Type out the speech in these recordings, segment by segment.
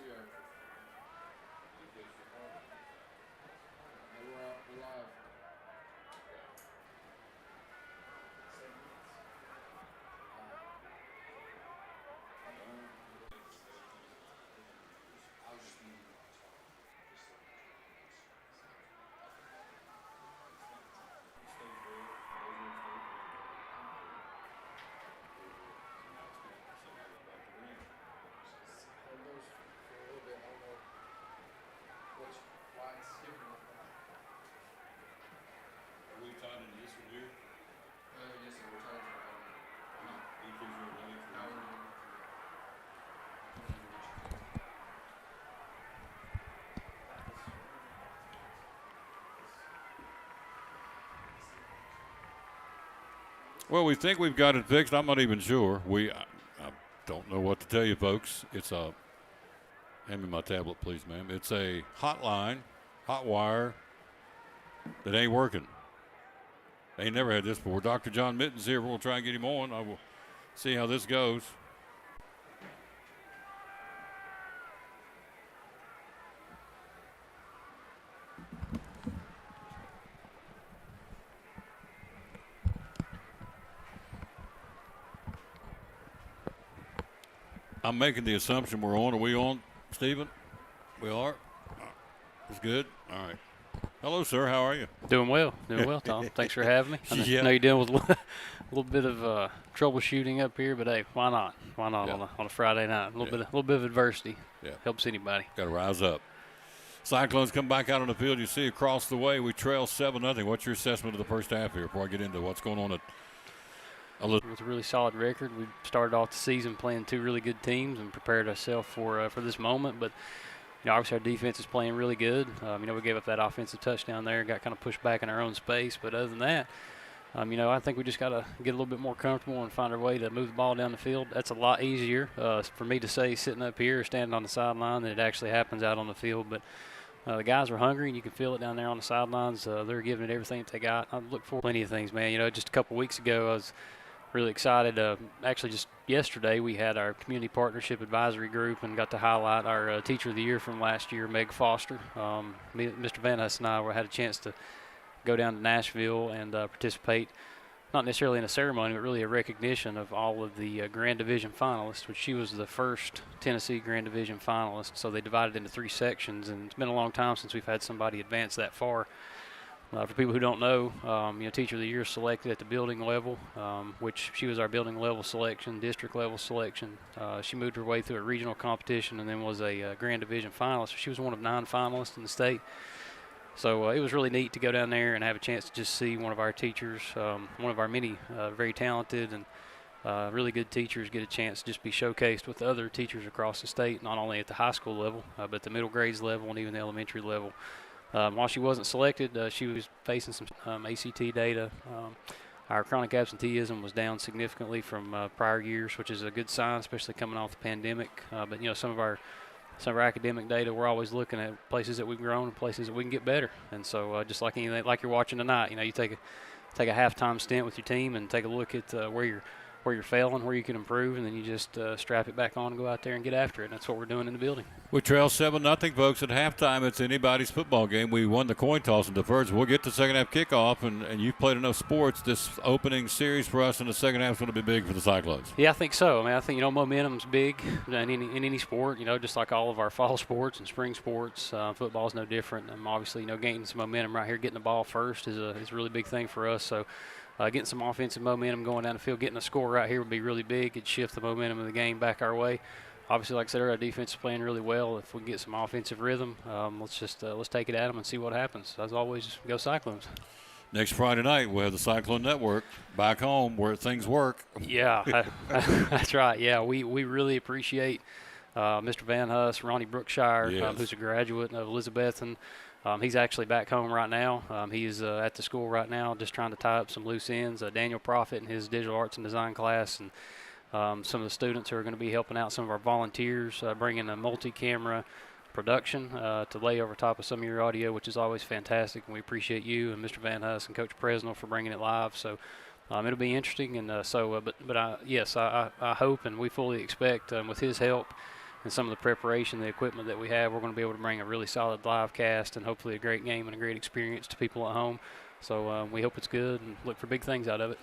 We're live. Well, we think we've got it fixed. I'm not even sure. I don't know what to tell you, folks. It's a, hand me my tablet, please, ma'am. It's a hotline, hot wire that ain't working. Ain't never had this before. Dr. John Mitten's here. We'll try and get him on. I will see how this goes. I'm making the assumption we're on. Are we on, Stephen? We are? It's good? All right. Hello, sir. How are you? Doing well, Tom. Thanks for having me. I know you're dealing with a little bit of troubleshooting up here, but hey, why not? Why not on a Friday night? A little bit of adversity helps anybody. Got to rise up. Cyclones come back out on the field. You see across the way, we trail 7-0. What's your assessment of the first half here before I get into what's going on at With a really solid record. We started off the season playing two really good teams and prepared ourselves for this moment. But obviously our defense is playing really good. We gave up that offensive touchdown there, got kind of pushed back in our own space. But other than that, I think we just got to get a little bit more comfortable and find our way to move the ball down the field. That's a lot easier for me to say sitting up here or standing on the sideline than it actually happens out on the field. But the guys are hungry, and you can feel it down there on the sidelines. They're giving it everything that they got. I look for plenty of things, man. Just a couple weeks ago, I was really excited. Actually, just yesterday, we had our community partnership advisory group and got to highlight our teacher of the year from last year, Meg Foster. Mr. Van Huss and I had a chance to go down to Nashville and participate, not necessarily in a ceremony, but really a recognition of all of the Grand Division finalists, which she was the first Tennessee Grand Division finalist. So they divided into 3 sections, and it's been a long time since we've had somebody advance that far. For people who don't know, Teacher of the Year selected at the building level, which she was our building level selection, district level selection. She moved her way through a regional competition and then was a Grand Division finalist. She was one of 9 finalists in the state. So it was really neat to go down there and have a chance to just see one of our teachers, one of our many very talented and really good teachers get a chance to just be showcased with the other teachers across the state, not only at the high school level, but the middle grades level and even the elementary level. While she wasn't selected, she was facing some ACT data. Our chronic absenteeism was down significantly from prior years, which is a good sign, especially coming off the pandemic. But some of our academic data, we're always looking at places that we've grown and places that we can get better. And so, just like anything, like you're watching tonight, you take a halftime stint with your team and take a look at where you're failing, where you can improve, and then you just strap it back on and go out there and get after it. And that's what we're doing in the building. We trail 7-0, folks. At halftime, it's anybody's football game. We won the coin toss and deferred, so we'll get to second half kickoff, and you've played enough sports. This opening series for us in the second half is going to be big for the Cyclones. Yeah, I think so. I think, momentum's big in any sport, just like all of our fall sports and spring sports. Football's no different. And obviously, gaining some momentum right here, getting the ball first is a really big thing for us. So, getting some offensive momentum going down the field, getting a score right here would be really big. It'd shift the momentum of the game back our way. Obviously, like I said, our defense is playing really well. If we can get some offensive rhythm, let's take it at them and see what happens. As always, go Cyclones. Next Friday night, we'll have the Cyclone Network back home where things work. Yeah, that's right. Yeah, we really appreciate Mr. Van Huss, Ronnie Brookshire, who's a graduate of Elizabethton. He's actually back home right now. He's at the school right now just trying to tie up some loose ends. Daniel Profit in his digital arts and design class, and some of the students who are going to be helping out some of our volunteers, bringing a multi-camera production to lay over top of some of your audio, which is always fantastic. And we appreciate you and Mr. Van Huss and Coach Presnell for bringing it live. So it'll be interesting. And I hope and we fully expect with his help and some of the preparation, the equipment that we have, we're going to be able to bring a really solid live cast and hopefully a great game and a great experience to people at home. So we hope it's good and look for big things out of it.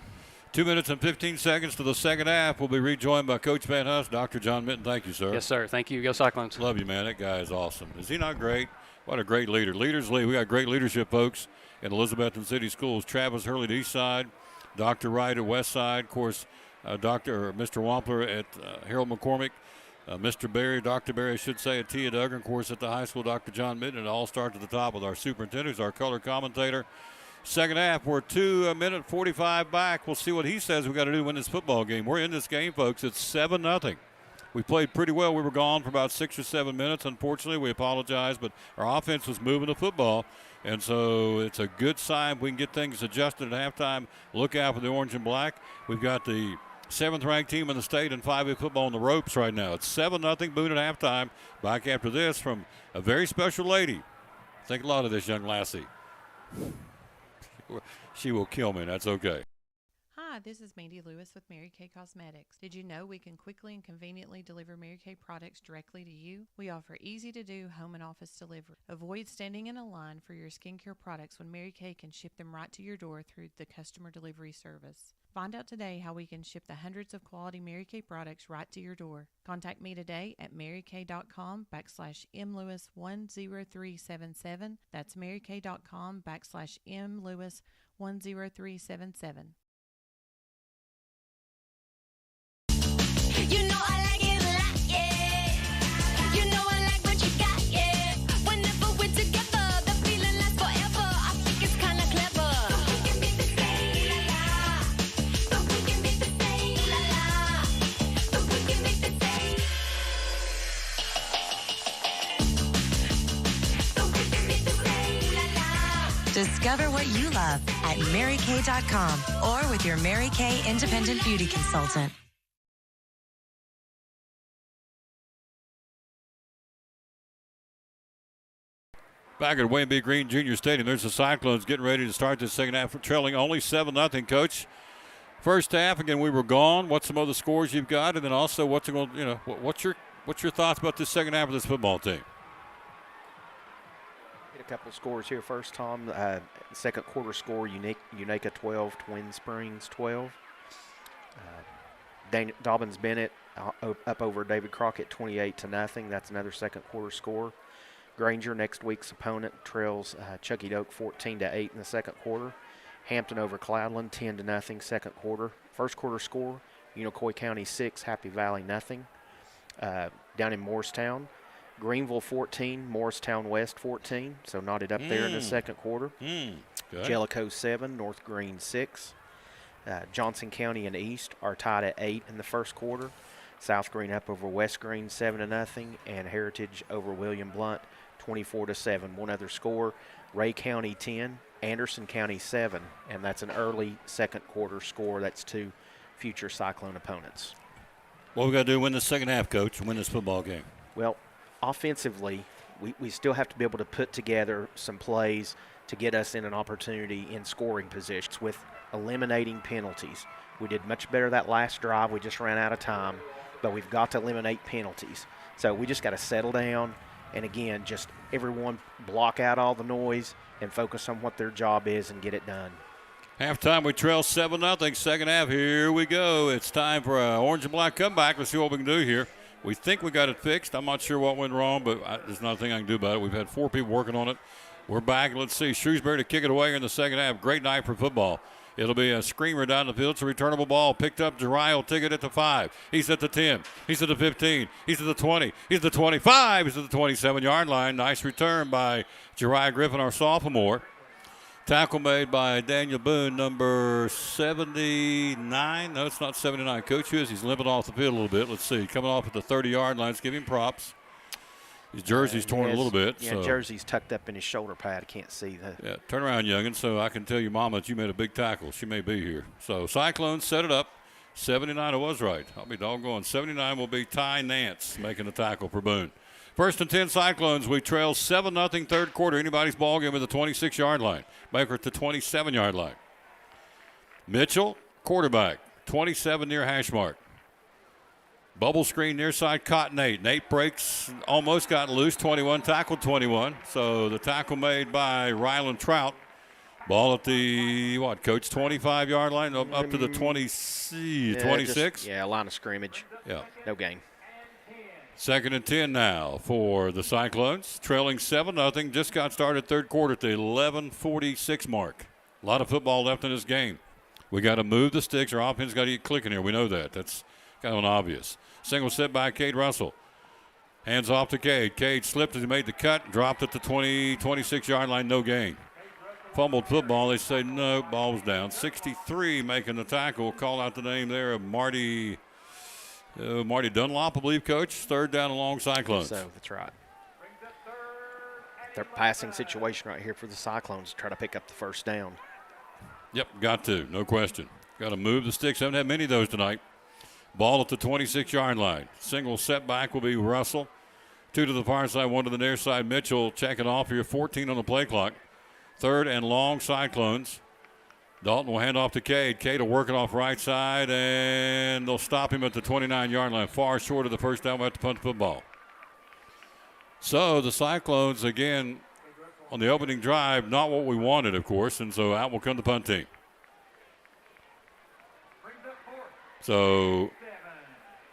2 minutes and 15 seconds to the second half. We'll be rejoined by Coach Van Huss. Dr. John Minton, thank you, sir. Yes, sir. Thank you. Go Cyclones. Love you, man. That guy is awesome. Is he not great? What a great leader. Leaders lead. We got great leadership, folks, in Elizabethton City Schools. Travis Hurley at East Side, Dr. Wright at West Side, of course, Mr. Wampler at Harold McCormick, Mr. Berry, Dr. Berry, I should say, at Tia Duggan, of course, at the high school, Dr. John Minton. It all starts at the top with our superintendent, our color commentator. Second half, we're 2 minute 45 back. We'll see what he says we got to do to win this football game. We're in this game, folks. It's 7-0. We played pretty well. We were gone for about 6 or 7 minutes. Unfortunately, we apologize, but our offense was moving the football. And so it's a good sign. We can get things adjusted at halftime. Look out for the orange and black. We've got the 7th-ranked team in the state in 5A football on the ropes right now. It's 7-0 Boone at halftime. Back after this from a very special lady. Think a lot of this young lassie. She will kill me. That's okay. Hi, this is Mandy Lewis with Mary Kay Cosmetics. Did you know we can quickly and conveniently deliver Mary Kay products directly to you? We offer easy-to-do home and office delivery. Avoid standing in a line for your skincare products when Mary Kay can ship them right to your door through the customer delivery service. Find out today how we can ship the hundreds of quality Mary Kay products right to your door. Contact me today at marykay.com/mlewis10377. That's marykay.com/mlewis10377. You know I like it a lot, yeah. You know I like what you got, yeah. Whenever we're together, the feeling lasts forever. I think it's kinda clever. But we can be the same, la la. But we can be the same, la la. But we can be the same. But we can be the same, la la. Discover what you love at marykay.com or with your Mary Kay Independent Beauty Consultant. Back at Wayne B. Green Junior Stadium, there's the Cyclones getting ready to start the second half, trailing only 7-0. Coach, first half again we were gone. What's some other scores you've got, and then also what's going, what's your thoughts about this second half of this football team? Get a couple of scores here first, Tom. Second quarter score: Unaka 12, Twin Springs 12. Dobbins Bennett up over David Crockett 28-0. That's another second quarter score. Granger, next week's opponent, trails Chucky Doak 14-8 in the second quarter. Hampton over Cloudland 10-0 second quarter. First quarter score: Unicoi County 6, Happy Valley 0. Down in Morristown, Greenville 14, Morristown West 14. So knotted up there in the second quarter. Jellicoe 7, North Green 6. Johnson County and East are tied at 8 in the first quarter. South Green up over West Green 7-0, and Heritage over William Blunt 24-7. One other score: Ray County 10, Anderson County 7, and that's an early second quarter score. That's two future Cyclone opponents. What we got to do to win the second half, Coach, and win this football game? Well, offensively, we still have to be able to put together some plays to get us in an opportunity in scoring positions with eliminating penalties. We did much better that last drive. We just ran out of time, but we've got to eliminate penalties. So we just got to settle down and, again, just everyone block out all the noise and focus on what their job is and get it done. Halftime, we trail 7-0. Second half, here we go. It's time for an orange and black comeback. Let's see what we can do here. We think we got it fixed. I'm not sure what went wrong, but there's not a thing I can do about it. We've had 4 people working on it. We're back. Let's see. Shrewsbury to kick it away in the second half. Great night for football. It'll be a screamer down the field. It's a returnable ball. Picked up. Jariah will take it at the 5. He's at the 10. He's at the 15. He's at the 20. He's at the 25. He's at the 27-yard line. Nice return by Jariah Griffin, our sophomore. Tackle made by Daniel Boone, number 79. No, it's not 79. Coach Hughes, he's limping off the field a little bit. Let's see. Coming off at the 30-yard line. Let's give him props. His jersey's torn a little bit. Yeah, so. Jersey's tucked up in his shoulder pad. I can't see that. Yeah, turn around, youngin. So I can tell your mama that you made a big tackle. She may be here. So Cyclones set it up. 79, I was right. I'll be doggone. 79 will be Ty Nance making the tackle for Boone. First and 10 Cyclones. We trail 7-0 third quarter. Anybody's ball game at the 26-yard line. Baker at the 27-yard line. Mitchell, quarterback, 27 near hash mark. Bubble screen near side caught Nate. Nate breaks, almost got loose, 21, tackled 21. So the tackle made by Ryland Trout. Ball at the, Coach, 25-yard line, up to the 26? Line of scrimmage. Yeah. No gain. 2nd and 10 now for the Cyclones. Trailing 7-0. Just got started third quarter at the 11:46 mark. A lot of football left in this game. We got to move the sticks. Our offense got to get clicking here. We know that. That's kind of obvious. Single set by Cade Russell. Hands off to Cade. Cade slipped as he made the cut. Dropped at the 26-yard line. No gain. Fumbled football. They say no. Ball was down. 63 making the tackle. Call out the name there of Marty Dunlop, I believe, Coach. 3rd down along Cyclones. So that's right. Their passing situation right here for the Cyclones to try to pick up the first down. Yep, got to. No question. Got to move the sticks. Haven't had many of those tonight. Ball at the 26-yard line. Single setback will be Russell. 2 to the far side, 1 to the near side. Mitchell checking off here. 14 on the play clock. 3rd and long Cyclones. Dalton will hand off to Cade. Cade will work it off right side, and they'll stop him at the 29-yard line. Far short of the first down. We'll have to punt the football. So the Cyclones, again, on the opening drive, not what we wanted, of course, and so out will come the punt team. So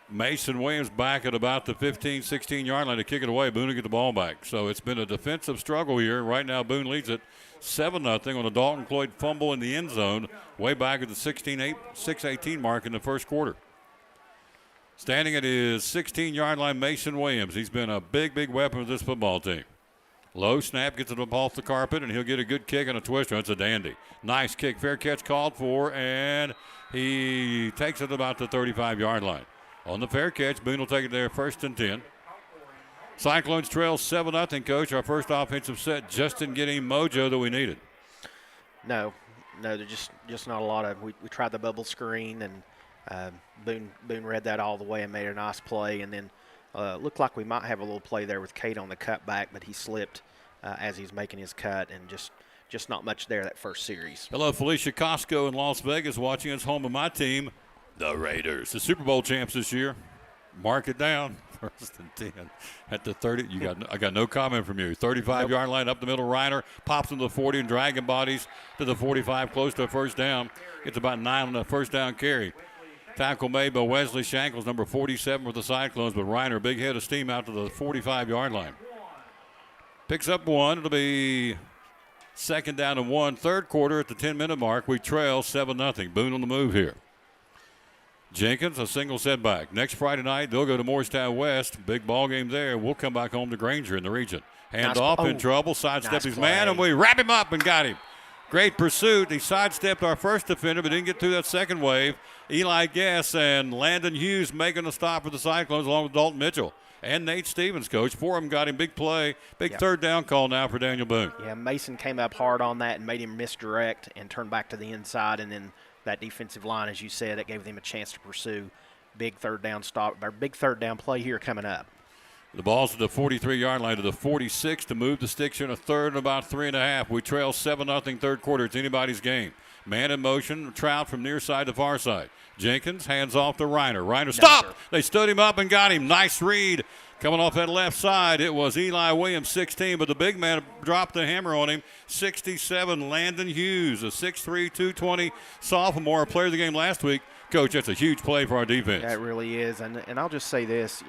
Mason Williams back at about the 15, 16-yard line to kick it away. Boone will get the ball back. So it's been a defensive struggle here. Right now, Boone leads it 7-0 on a Dalton Cloyd fumble in the end zone way back at the 6:18 mark in the first quarter. Standing at his 16-yard line, Mason Williams. He's been a big, big weapon of this football team. Low snap, gets it up off the carpet, and he'll get a good kick and a twister. It's a dandy. Nice kick. Fair catch called for, and he takes it about the 35-yard line. On the fair catch, Boone will take it there, 1st and 10. Cyclones trail 7-0, Coach. Our first offensive set just didn't get any mojo that we needed. No, they're just not a lot of. We tried the bubble screen, and Boone read that all the way and made a nice play. And then looked like we might have a little play there with Cade on the cutback, but he slipped as he's making his cut, and just not much there that first series. Hello, Felicia Costco in Las Vegas watching us, home of my team, the Raiders. The Super Bowl champs this year. Mark it down. 1st and 10 at the 30. I got no comment from you. 35-yard line up the middle. Reiner pops into the 40 and dragging bodies to the 45, close to a first down. Gets about 9 on the first down carry. Tackle made by Wesley Shankles, number 47 for the Cyclones, but Reiner, big head of steam out to the 45-yard line. Picks up 1. It'll be 2nd down and 1. Third quarter at the 10-minute mark. We trail 7-0. Boone on the move here. Jenkins, a single setback. Next Friday night, they'll go to Morristown West. Big ball game there. We'll come back home to Granger in the region. Hand off in trouble. Sidestep his man, and we wrap him up and got him. Great pursuit. He sidestepped our first defender, but didn't get through that second wave. Eli Guess and Landon Hughes making a stop for the Cyclones along with Dalton Mitchell. And Nate Stevens, Coach. 4 of them got him. Big play. Big third down call now for Daniel Boone. Yeah, Mason came up hard on that and made him misdirect and turn back to the inside, and then that defensive line, as you said, that gave them a chance to pursue. Big third down stop, or big third down play here coming up. The ball's to the 43-yard line to the 46 to move the sticks here in a third and about 3.5. We trail 7-0 third quarter. It's anybody's game. Man in motion, Trout from near side to far side. Jenkins hands off to Reiner. Reiner stop! They stood him up and got him. Nice read. Coming off that left side, it was Eli Williams, 16, but the big man dropped the hammer on him. 67, Landon Hughes, a 6'3", 220 sophomore, player of the game last week. Coach, that's a huge play for our defense. That really is, and I'll just say this,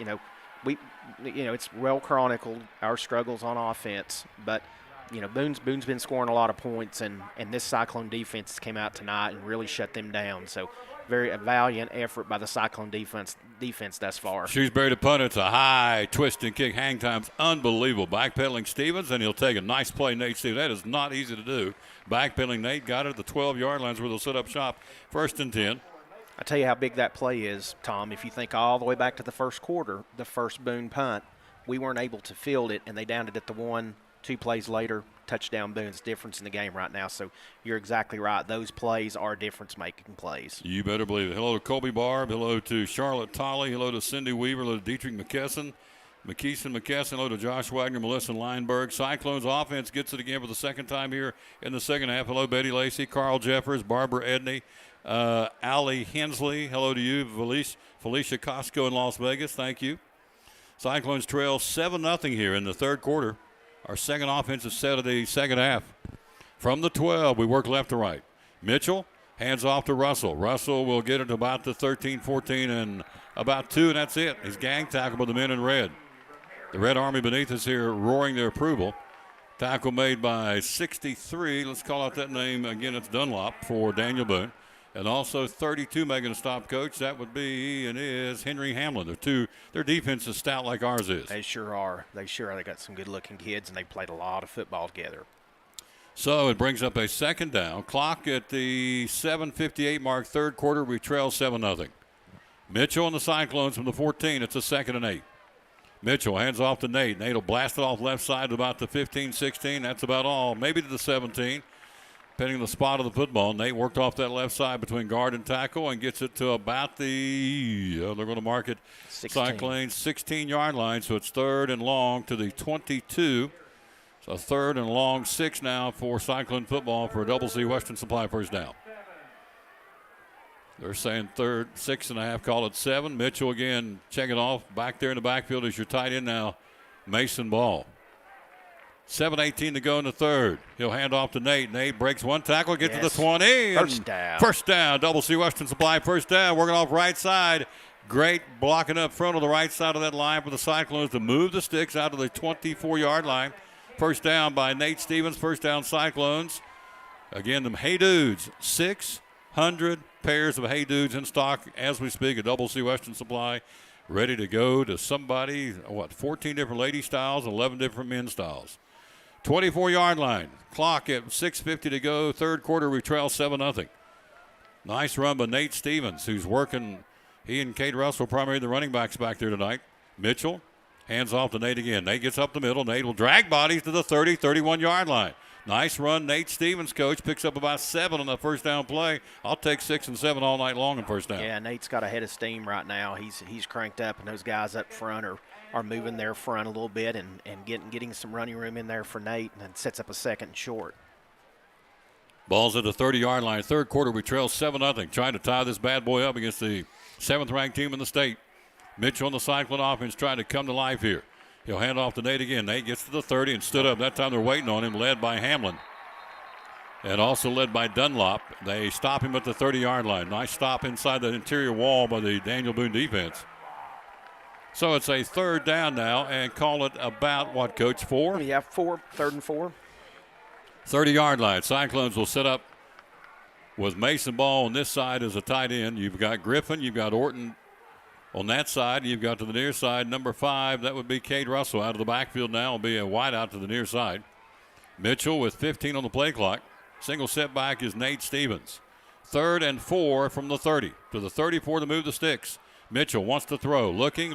it's well chronicled, our struggles on offense, but Boone's been scoring a lot of points, and this Cyclone defense came out tonight and really shut them down. So a valiant effort by the Cyclone defense thus far. Shrewsbury to punt. It's a high twist and kick. Hang time's unbelievable. Backpedaling Stevens, and he'll take a nice play. Nate Stevens. That is not easy to do. Backpedaling Nate got it at the 12-yard lines where they'll set up shop. 1st and 10. I tell you how big that play is, Tom. If you think all the way back to the first quarter, the first Boone punt, we weren't able to field it, and they downed it at the 1. 2 plays later, touchdown Boone's difference in the game right now. So you're exactly right. Those plays are difference-making plays. You better believe it. Hello to Colby Barb. Hello to Charlotte Tolley. Hello to Cindy Weaver. Hello to Dietrich McKesson. McKesson. Hello to Josh Wagner, Melissa Lineberg. Cyclones offense gets it again for the second time here in the second half. Hello, Betty Lacey, Carl Jeffers, Barbara Edney, Allie Hensley, hello to you. Felicia Costco in Las Vegas, thank you. Cyclones trail 7-0 here in the third quarter. Our second offensive set of the second half. From the 12, we work left to right. Mitchell hands off to Russell. Russell will get it to about the 13, 14, and about 2, and that's it. He's gang tackled by the men in red. The Red Army beneath us here roaring their approval. Tackle made by 63. Let's call out that name again. It's Dunlop for Daniel Boone. And also 32 making a stop, Coach. That would be and is Henry Hamlin. Their defense is stout like ours is. They sure are. They got some good-looking kids, and they played a lot of football together. So it brings up a second down. Clock at the 7:58 mark, third quarter. We trail 7-0. Mitchell and the Cyclones from the 14. It's a 2nd and 8. Mitchell hands off to Nate. Nate will blast it off left side to about the 15, 16. That's about all. Maybe to the 17. Depending on the spot of the football. Nate worked off that left side between guard and tackle and gets it to about they're going to mark it 16. 16-yard line. So it's 3rd and long to the 22. So 3rd and long 6 now for Cyclone football for a Double C Western Supply first down. They're saying 3rd, 6.5, call it 7. Mitchell again checking off. Back there in the backfield is your tight end now, Mason Ball. 7:18 to go in the third. He'll hand off to Nate. Nate breaks one tackle, gets to the 20. First down. First down. Double C Western Supply first down. Working off right side. Great blocking up front of the right side of that line for the Cyclones to move the sticks out of the 24-yard line. First down by Nate Stevens. First down Cyclones. Again, them Hey Dudes. 600 pairs of Hey Dudes in stock as we speak. A Double C Western Supply ready to go to somebody. 14 different lady styles, 11 different men styles. 24-yard line. Clock at 6:50 to go. Third quarter, we trail 7-0. Nice run by Nate Stevens, who's working. He and Cade Russell, primarily the running backs back there tonight. Mitchell hands off to Nate again. Nate gets up the middle. Nate will drag bodies to the 30, 31-yard line. Nice run. Nate Stevens, coach, picks up about 7 on the first down play. I'll take 6 and 7 all night long in first down. Yeah, Nate's got a head of steam right now. He's cranked up, and those guys up front are moving their front a little bit and getting some running room in there for Nate, and it sets up a 2nd and short. Ball's at the 30-yard line. Third quarter, we trail 7-0. Trying to tie this bad boy up against the 7th-ranked team in the state. Mitchell on the Cyclone offense trying to come to life here. He'll hand off to Nate again. Nate gets to the 30 and stood up. That time they're waiting on him, led by Hamlin. And also led by Dunlop. They stop him at the 30-yard line. Nice stop inside the interior wall by the Daniel Boone defense. So it's a 3rd down now, and call it about what, Coach, 4? Yeah, 3rd and 4. 30-yard line. Cyclones will set up with Mason Ball on this side as a tight end. You've got Griffin. You've got Orton on that side. You've got to the near side, number 5. That would be Cade Russell out of the backfield now. Will be a wide out to the near side. Mitchell with 15 on the play clock. Single setback is Nate Stevens. 3rd and 4 from the 30 to the 34 to move the sticks. Mitchell wants to throw. Looking,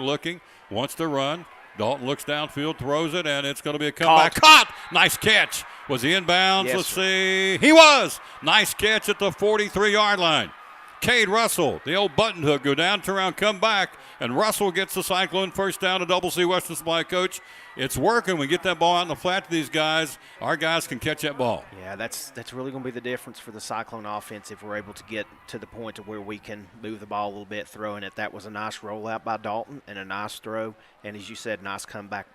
wants to run. Dalton looks downfield, throws it, and it's going to be a comeback. Caught! Nice catch. Was he inbounds? Yes, Let's sir. see. He was. Nice catch at the 43-yard line. Cade Russell, the old button hook, go down, turn around, come back, and Russell gets the Cyclone first down to Double C Western Supply. Coach, it's working. We get that ball out in the flat to these guys. Our guys can catch that ball. Yeah, that's really going to be the difference for the Cyclone offense if we're able to get to the point of where we can move the ball a little bit, throwing it. That was a nice rollout by Dalton and a nice throw, and as you said, nice comeback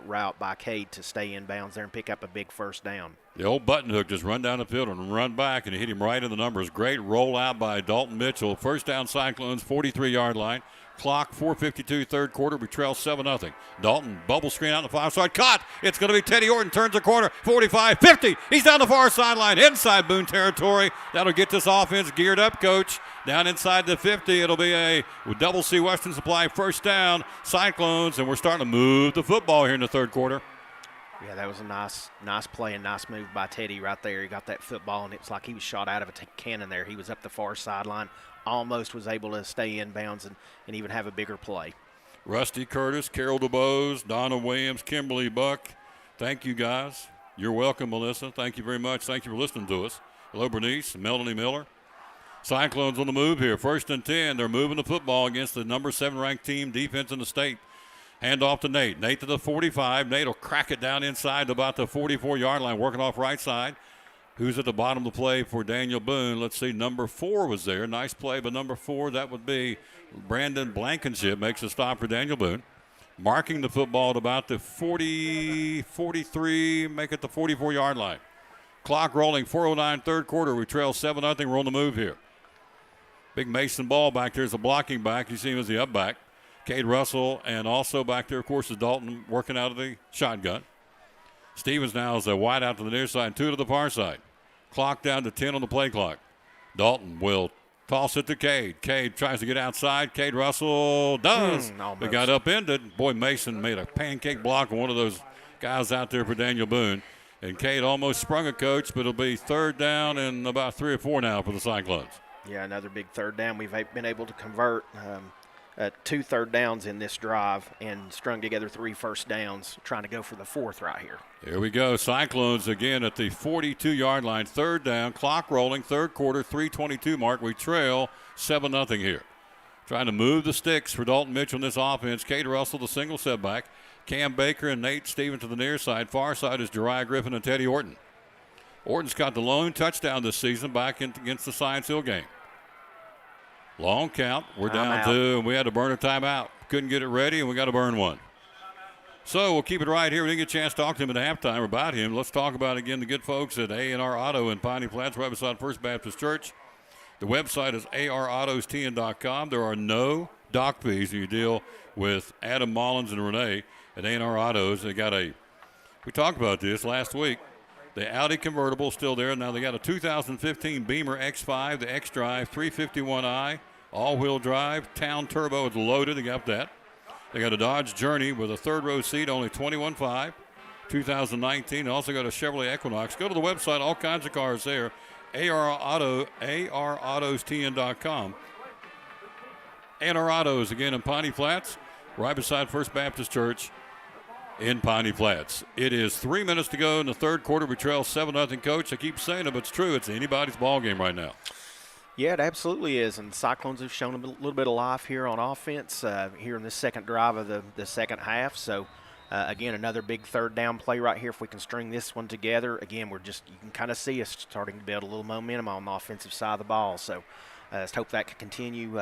route by Cade to stay in bounds there and pick up a big first down. The old button hook just run down the field and run back, and hit him right in the numbers. Great rollout by Dalton Mitchell. First down Cyclones, 43-yard line. Clock, 4:52, third quarter. We trail 7-0. Dalton, bubble screen out the 5-side. Caught! It's going to be Teddy Orton. Turns the corner. 45, 50. He's down the far sideline, inside Boone territory. That'll get this offense geared up, Coach. Down inside the 50. It'll be a Double C Western Supply first down. Cyclones, and we're starting to move the football here in the third quarter. Yeah, that was a nice play and nice move by Teddy right there. He got that football, and it's like he was shot out of a cannon there. He was up the far sideline, almost was able to stay in bounds and even have a bigger play. Rusty Curtis, Carol DeBose, Donna Williams, Kimberly Buck. Thank you, guys. You're welcome, Melissa. Thank you very much. Thank you for listening to us. Hello, Bernice, Melanie Miller. Cyclones on the move here. 1st and 10. They're moving the football against the number 7 ranked team defense in the state. Hand off to Nate. Nate to the 45. Nate will crack it down inside to about the 44-yard line, working off right side. Who's at the bottom of the play for Daniel Boone? Let's see, number 4 was there. Nice play, but number 4, that would be Brandon Blankenship, makes a stop for Daniel Boone. Marking the football at about the 40, 43, make it the 44-yard line. Clock rolling, 4:09 third quarter. We trail 7-0. We're on the move here. Big Mason Ball back there is a blocking back. You see him as the up back. Cade Russell, and also back there, of course, is Dalton working out of the shotgun. Stevens now is a wide out to the near side, 2 to the far side. Clock down to 10 on the play clock. Dalton will toss it to Cade. Cade tries to get outside. Cade Russell does. It got upended. Boy, Mason made a pancake block on one of those guys out there for Daniel Boone. And Cade almost sprung a coach, but it'll be 3rd down and about 3 or 4 now for the Cyclones. Yeah, another big 3rd down. We've been able to convert 2 3rd downs in this drive and strung together 3 first downs, trying to go for the 4th right here. Here we go. Cyclones again at the 42-yard line. 3rd down. Clock rolling. 3rd quarter. 3:22 mark. We trail 7-0 here. Trying to move the sticks for Dalton Mitchell in this offense. Cade Russell, the single setback. Cam Baker and Nate Stevens to the near side. Far side is Jeriah Griffin and Teddy Orton. Orton's got the lone touchdown this season back against the Science Hill game. Long count. We're down to, and we had to burn a timeout. Couldn't get it ready, and we got to burn one. So we'll keep it right here. We didn't get a chance to talk to him at halftime about him. Let's talk about, again, the good folks at A&R Auto in Piney Flats, right beside First Baptist Church. The website is arautostn.com. There are no dock fees when you deal with Adam Mullins and Renee at A&R Autos. They got we talked about this last week. The Audi convertible still there. Now they got a 2015 Beamer X5, the X-Drive 351i, all-wheel drive, Town Turbo is loaded. They got that. They got a Dodge Journey with a 3rd-row seat, only $21,500, 2019. They also got a Chevrolet Equinox. Go to the website, all kinds of cars there. arautostn.com. A&R Autos again in Piney Flats, right beside First Baptist Church in Piney Flats. It is 3 minutes to go in the 3rd quarter. We trail 7-0. Coach, I keep saying it, but it's true. It's anybody's ball game right now. Yeah, it absolutely is. And the Cyclones have shown a little bit of life here on offense here in the second drive of the second half. So, again, another big 3rd down play right here. If we can string this one together, again, you can kind of see us starting to build a little momentum on the offensive side of the ball. So, let's hope that can continue.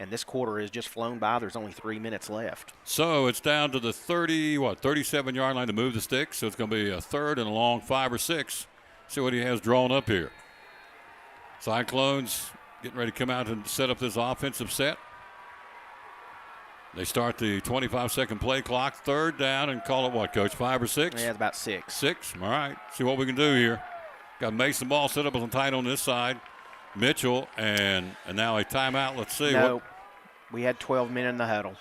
And this quarter has just flown by. There's only 3 minutes left. So it's down to the 37-yard line to move the sticks. So it's going to be a 3rd and a long 5 or 6. See what he has drawn up here. Cyclones getting ready to come out and set up this offensive set. They start the 25-second play clock. 3rd down and call it what, Coach? 5 or 6? Yeah, it's about 6. 6. All right. See what we can do here. Got Mason Ball set up on tight on this side. Mitchell, and now a timeout. Let's see. No, we had 12 men in the huddle.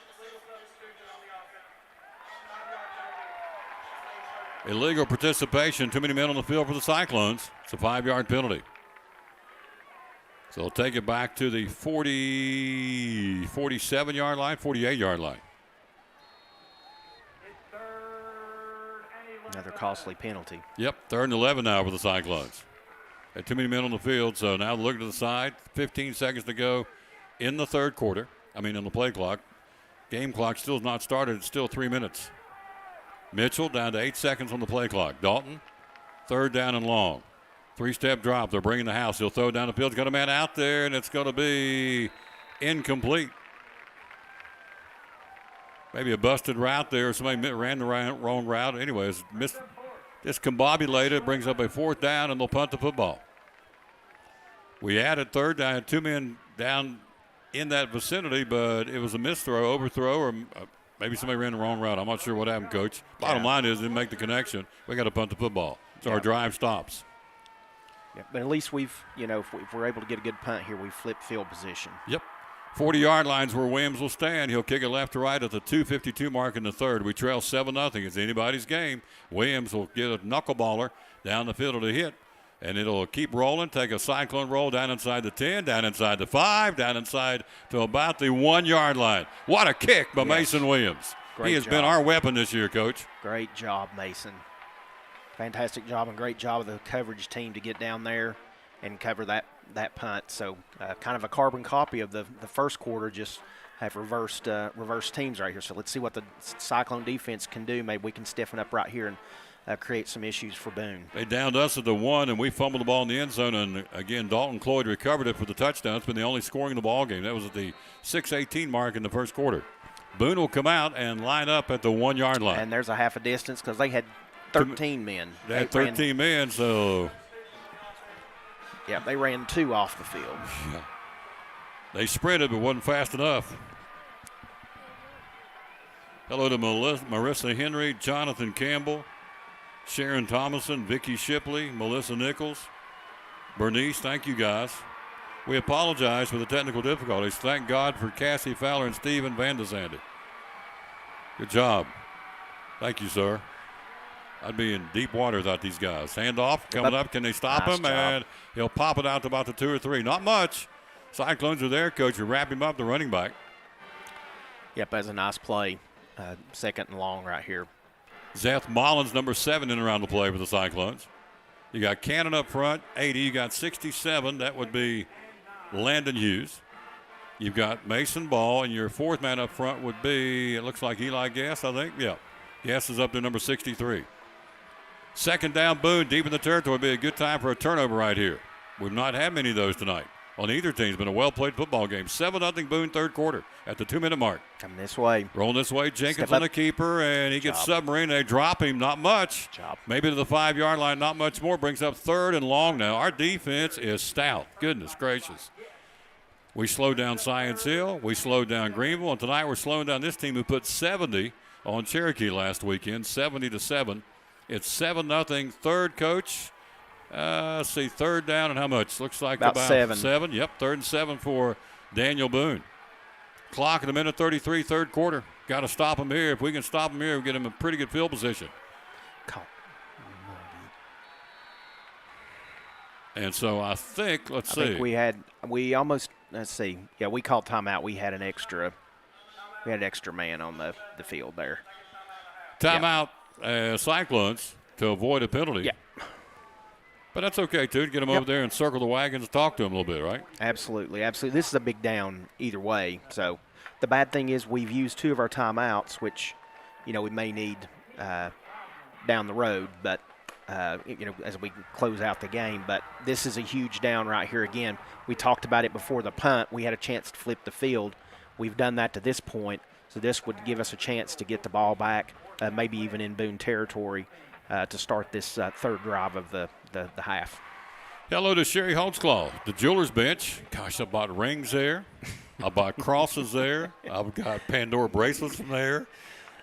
Illegal participation. Too many men on the field for the Cyclones. It's a 5-yard penalty. So they'll take it back to the 47-yard line, 48-yard line. Another costly penalty. Yep, 3rd and 11 now for the Cyclones. Had too many men on the field, so now looking to the side. 15 seconds to go in the 3rd quarter. On the play clock. Game clock still not started. It's still 3 minutes. Mitchell down to 8 seconds on the play clock. Dalton, 3rd down and long. 3-step drop. They're bringing the house. He'll throw down the field. He's got a man out there, and it's going to be incomplete. Maybe a busted route there. Somebody ran the wrong route. Anyways, discombobulated. Brings up a 4th down, and they'll punt the football. We added 3rd down. 2 men down in that vicinity, but it was a misthrow, overthrow, or maybe somebody ran the wrong route. I'm not sure what happened, Coach. Bottom line is, didn't make the connection. We got to punt the football. So our drive stops. Yeah, but at least if we're able to get a good punt here, we flip field position. Yep. 40-yard lines where Williams will stand. He'll kick it left to right at the 2:52 mark in the 3rd. We trail 7-0. It's anybody's game. Williams will get a knuckleballer down the field to hit, and it'll keep rolling. Take a Cyclone roll down inside the 10, down inside the 5, down inside to about the 1-yard line. What a kick by Mason Williams. He has been our weapon this year, Coach. Great job, Mason. Fantastic job and great job of the coverage team to get down there and cover that punt. So kind of a carbon copy of the first quarter, just have reversed teams right here. So let's see what the Cyclone defense can do. Maybe we can stiffen up right here and create some issues for Boone. They downed us at the 1, and we fumbled the ball in the end zone. And again, Dalton Cloyd recovered it for the touchdown. It's been the only scoring in the ball game. That was at the 6:18 mark in the first quarter. Boone will come out and line up at the 1-yard line. And there's a half a distance because they had 13 men. They had 13 men, so. Yeah, they ran 2 off the field. Yeah. They sprinted, but wasn't fast enough. Hello to Marissa Henry, Jonathan Campbell, Sharon Thomason, Vicky Shipley, Melissa Nichols, Bernice. Thank you, guys. We apologize for the technical difficulties. Thank God for Cassie Fowler and Steven Van de Zande. Good job. Thank you, sir. I'd be in deep water without these guys. Handoff coming up. Can they stop him? Job. And he'll pop it out to about the 2 or 3. Not much. Cyclones are there, coach. You wrap him up, the running back. Yep, that's a nice play. Second and long right here. Zeth Mullins, number 7, in around the play for the Cyclones. You got Cannon up front, 80. You got 67. That would be Landon Hughes. You've got Mason Ball, and your 4th man up front would be, it looks like Eli Gass, I think. Yeah, Gass is up to number 63. Second down, Boone, deep in the territory. Would be a good time for a turnover right here. We've not had many of those tonight. On either team, it's been a well-played football game. 7-0 Boone, third quarter at the 2-minute mark. Coming this way. Rolling this way, Jenkins on the keeper, and he gets submarine. They drop him, not much. Maybe to the 5-yard line, not much more. Brings up 3rd and long now. Our defense is stout. Goodness gracious. We slowed down Science Hill. We slowed down Greenville. And tonight we're slowing down this team who put 70 on Cherokee last weekend, 70-7. It's 7-0. Third, coach. Let's see, 3rd down and how much? Looks like about 7. Yep, 3rd and 7 for Daniel Boone. Clock at a minute 33, third quarter. Got to stop him here. If we can stop him here, we get him in pretty good field position. And so I think, let's see. I think we almost, let's see. Yeah, we called timeout. We had an extra man on the field there. Timeout, Cyclones, to avoid a penalty. Yeah. But that's okay, too, to get them over there and circle the wagons and talk to them a little bit, right? Absolutely, absolutely. This is a big down either way. So the bad thing is we've used 2 of our timeouts, which, we may need down the road, but, as we close out the game. But this is a huge down right here again. We talked about it before the punt. We had a chance to flip the field. We've done that to this point, so this would give us a chance to get the ball back, maybe even in Boone territory, to start this 3rd drive of the half. Hello to Sherry Holtzclaw, the jeweler's bench. Gosh, I bought rings there. I bought crosses there. I've got Pandora bracelets from there.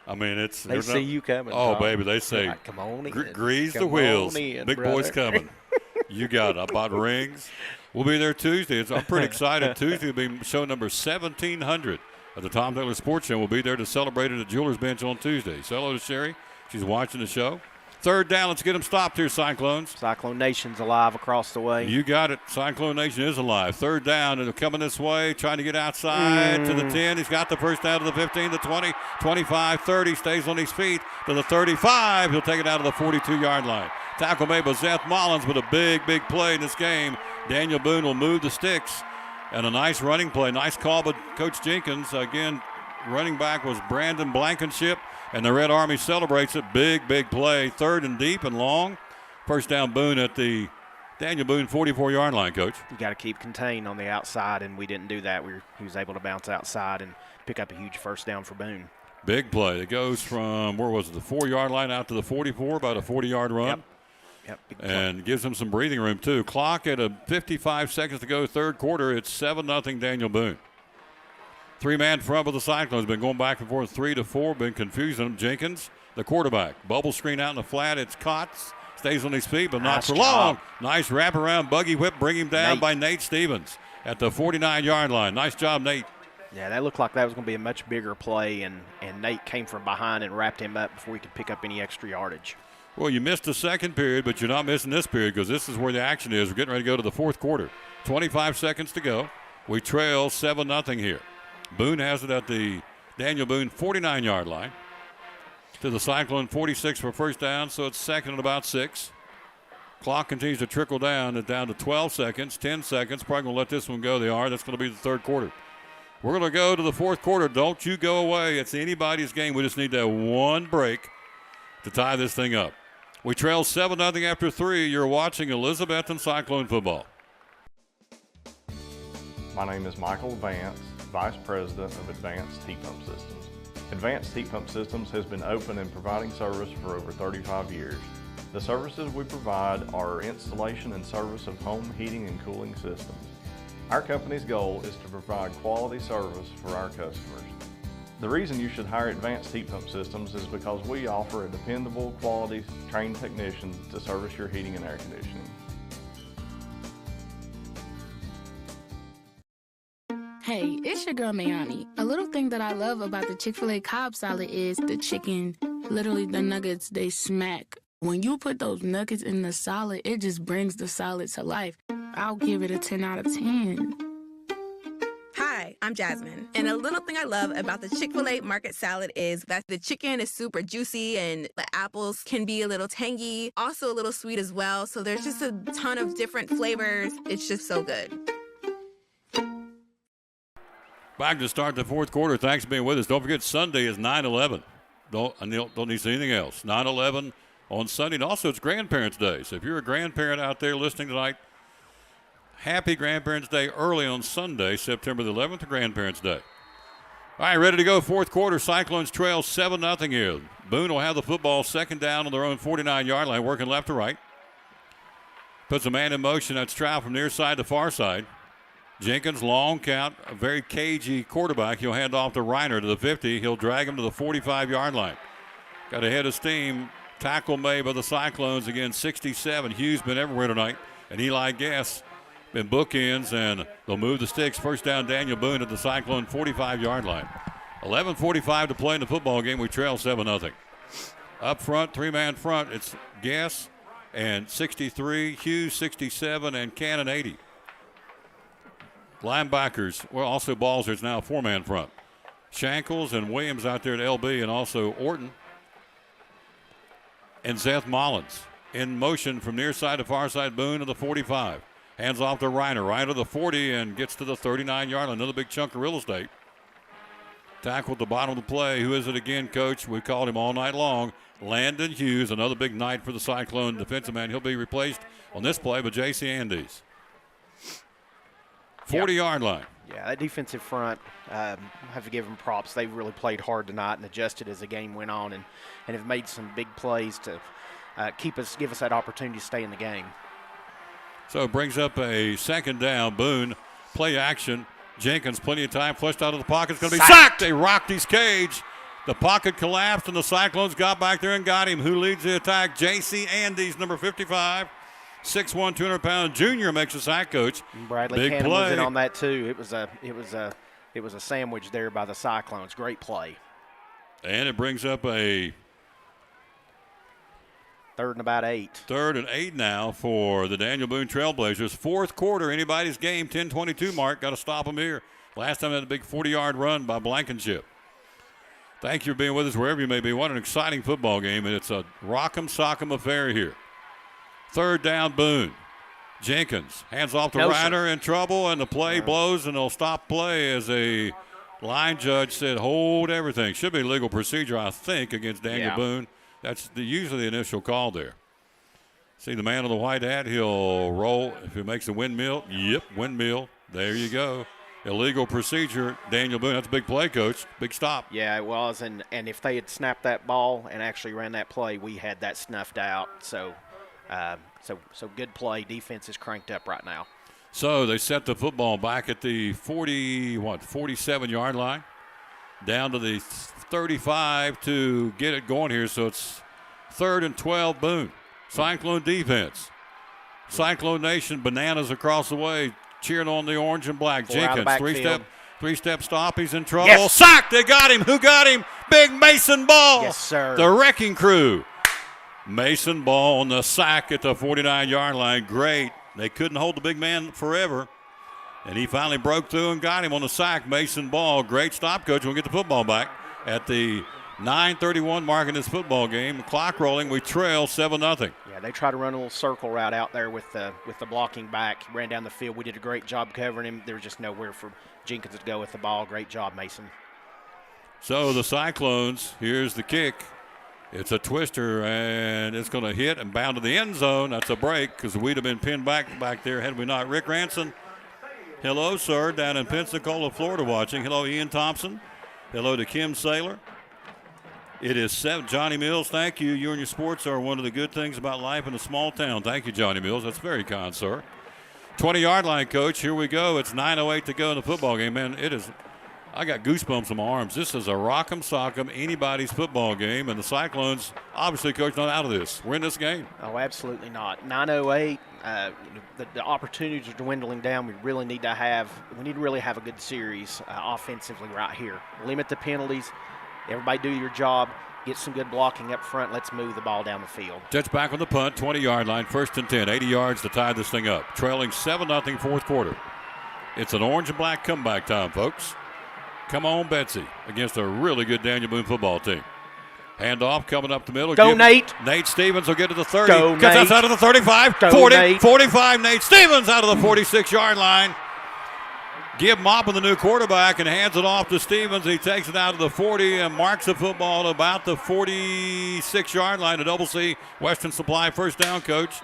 I mean, they see you coming. Oh, Tom. baby, they say, like, come on in. Grease the wheels. Big boy's coming. You got it. I bought rings. We'll be there Tuesday. I'm pretty excited. Tuesday will be show number 1700 of the Tom Taylor Sports Show. We'll be there to celebrate at the jeweler's bench on Tuesday. So hello to Sherry. She's watching the show. 3rd down. Let's get them stopped here, Cyclones. Cyclone Nation's alive across the way. You got it. Cyclone Nation is alive. 3rd down. And they're coming this way, trying to get outside to the 10. He's got the first down to the 15, the 20, 25, 30. Stays on his feet to the 35. He'll take it out of the 42-yard line. Tackle made by Zeth Mullins with a big, big play in this game. Daniel Boone will move the sticks. And a nice running play. Nice call by Coach Jenkins. Again, running back was Brandon Blankenship. And the Red Army celebrates it. Big, big play. 3rd and deep and long. First down, Boone at the Daniel Boone 44-yard line, Coach. You got to keep contained on the outside, and we didn't do that. He was able to bounce outside and pick up a huge first down for Boone. Big play. It goes from, where was it, the 4-yard line out to the 44, about a 40-yard run. Yep. And gives him some breathing room, too. Clock at 55 seconds to go, third quarter. It's 7-0 Daniel Boone. 3-man front with the Cyclones. Been going back and forth 3 to 4. Been confusing them. Jenkins, the quarterback. Bubble screen out in the flat. It's caught. Stays on his feet, but not for long. Nice wraparound buggy whip. Bring him down by Nate Stevens at the 49-yard line. Nice job, Nate. Yeah, that looked like that was going to be a much bigger play, and Nate came from behind and wrapped him up before he could pick up any extra yardage. Well, you missed the second period, but you're not missing this period because this is where the action is. We're getting ready to go to the fourth quarter. 25 seconds to go. We trail 7-0 here. Boone has it at the Daniel Boone 49-yard line. To the Cyclone 46 for first down, so it's second and about 6. Clock continues to trickle down. It's down to 12 seconds, 10 seconds. Probably going to let this one go. They are. That's going to be the third quarter. We're going to go to the fourth quarter. Don't you go away. It's anybody's game. We just need that one break to tie this thing up. We trail 7-0 after 3. You're watching Elizabethton Cyclone football. My name is Michael Vance, Vice President of Advanced Heat Pump Systems. Advanced Heat Pump Systems has been open and providing service for over 35 years. The services we provide are installation and service of home heating and cooling systems. Our company's goal is to provide quality service for our customers. The reason you should hire Advanced Heat Pump Systems is because we offer a dependable, quality, trained technician to service your heating and air conditioning. Hey, it's your girl Mayani. A little thing that I love about the Chick-fil-A Cobb salad is the chicken. Literally, the nuggets, they smack. When you put those nuggets in the salad, it just brings the salad to life. I'll give it a 10 out of 10. Hi, I'm Jasmine. And a little thing I love about the Chick-fil-A market salad is that the chicken is super juicy and the apples can be a little tangy, also a little sweet as well. So there's just a ton of different flavors. It's just so good. Back to start the fourth quarter. Thanks for being with us. Don't forget, Sunday is 9/11. Don't need to see anything else. 9/11 on Sunday. And also, it's Grandparents' Day. So if you're a grandparent out there listening tonight, happy Grandparents' Day early on Sunday, September the 11th, Grandparents' Day. All right, ready to go. Fourth quarter. Cyclones trail 7-0 here. Boone will have the football, second down on their own 49-yard line, working left to right. Puts a man in motion. That's Stroud from near side to far side. Jenkins, long count, a very cagey quarterback. He'll hand off to Reiner to the 50. He'll drag him to the 45-yard line. Got a head of steam. Tackle made by the Cyclones. Again, 67. Hughes been everywhere tonight. And Eli Guess been bookends, and they'll move the sticks. First down, Daniel Boone at the Cyclone 45-yard line. 11:45 to play in the football game. We trail 7-0. Up front, three-man front, it's Guess and 63, Hughes 67, and Cannon 80. Linebackers, well, also Balzer, it's now a four-man front. Shankles and Williams out there at LB, and also Orton and Seth Mullins. In motion from near side to far side, Boone to the 45. Hands off to Reiner. Reiner to the 40 and gets to the 39-yard line. Another big chunk of real estate. Tackle at the bottom of the play. Who is it again, Coach? We called him all night long. Landon Hughes, another big night for the Cyclone defensive man. He'll be replaced on this play by J.C. Andes. 40-yard line. Yeah, that defensive front, I have to give them props. They've really played hard tonight and adjusted as the game went on and have made some big plays to give us that opportunity to stay in the game. So it brings up a second down. Boone, play action. Jenkins, plenty of time, flushed out of the pocket. It's going to be sacked. They rocked his cage. The pocket collapsed, and the Cyclones got back there and got him. Who leads the attack? J.C. Andes, number 55. 6'1", 200-pound junior makes a sack, Coach. Bradley Big Cannon play. was in on that too. It was a sandwich there by the Cyclones. Great play. And it brings up a third and about 8. Third and 8 now for the Daniel Boone Trailblazers. Fourth quarter, anybody's game, 10:22 mark. Got to stop them here. Last time they had a big 40-yard run by Blankenship. Thank you for being with us wherever you may be. What an exciting football game, and it's a rock'em sock'em affair here. Third down, Boone. Jenkins hands off to Reiner in trouble, and the play blows, and they'll stop play as a line judge said, hold everything. Should be legal procedure, I think, against Daniel Boone. That's usually the initial call there. See the man in the white hat, he'll roll. If he makes a windmill, windmill. There you go. Illegal procedure, Daniel Boone. That's a big play, Coach. Big stop. Yeah, it was, and if they had snapped that ball and actually ran that play, we had that snuffed out. So good play. Defense is cranked up right now. So they set the football back at the 47-yard line, down to the 35 to get it going here. So it's 3rd and 12, Boone. Cyclone defense. Cyclone Nation, bananas across the way, cheering on the orange and black. Jenkins, three-step stop. He's in trouble. Yes. Sack. They got him. Who got him? Big Mason Ball. Yes, sir. The wrecking crew. Mason Ball on the sack at the 49-yard line. Great. They couldn't hold the big man forever. And he finally broke through and got him on the sack. Mason Ball. Great stop, Coach. We'll get the football back at the 9:31 mark in this football game. Clock rolling. We trail 7-0. Yeah, they tried to run a little circle route out there with the blocking back. He ran down the field. We did a great job covering him. There was just nowhere for Jenkins to go with the ball. Great job, Mason. So the Cyclones, here's the kick. It's a twister, and it's going to hit and bound to the end zone. That's a break because we'd have been pinned back there had we not. Rick Ranson, hello, sir, down in Pensacola, Florida watching. Hello, Ian Thompson. Hello to Kim Saylor. It is Johnny Mills, thank you. You and your sports are one of the good things about life in a small town. Thank you, Johnny Mills. That's very kind, sir. 20-yard line, Coach. Here we go. It's 9:08 to go in the football game. Man, it is. I got goosebumps on my arms. This is a rock'em sock'em anybody's football game, and the Cyclones, obviously, Coach, not out of this. We're in this game. Oh, absolutely not. 9:08. The opportunities are dwindling down. We need to really have a good series offensively right here. Limit the penalties. Everybody do your job. Get some good blocking up front. Let's move the ball down the field. Jets back on the punt, 20-yard line, 1st and 10, 80 yards to tie this thing up. Trailing 7-0 fourth quarter. It's an orange and black comeback time, folks. Come on, Betsy, against a really good Daniel Boone football team. Handoff coming up the middle. Go, Nate. Nate Stevens will get to the 30. Go, Gets Nate. outside of the 35, Go, 40, Nate. 45. Nate Stevens out of the 46-yard line. Give Moppin the new quarterback and hands it off to Stevens. He takes it out of the 40 and marks the football at about the 46-yard line. A double C Western Supply first down, Coach.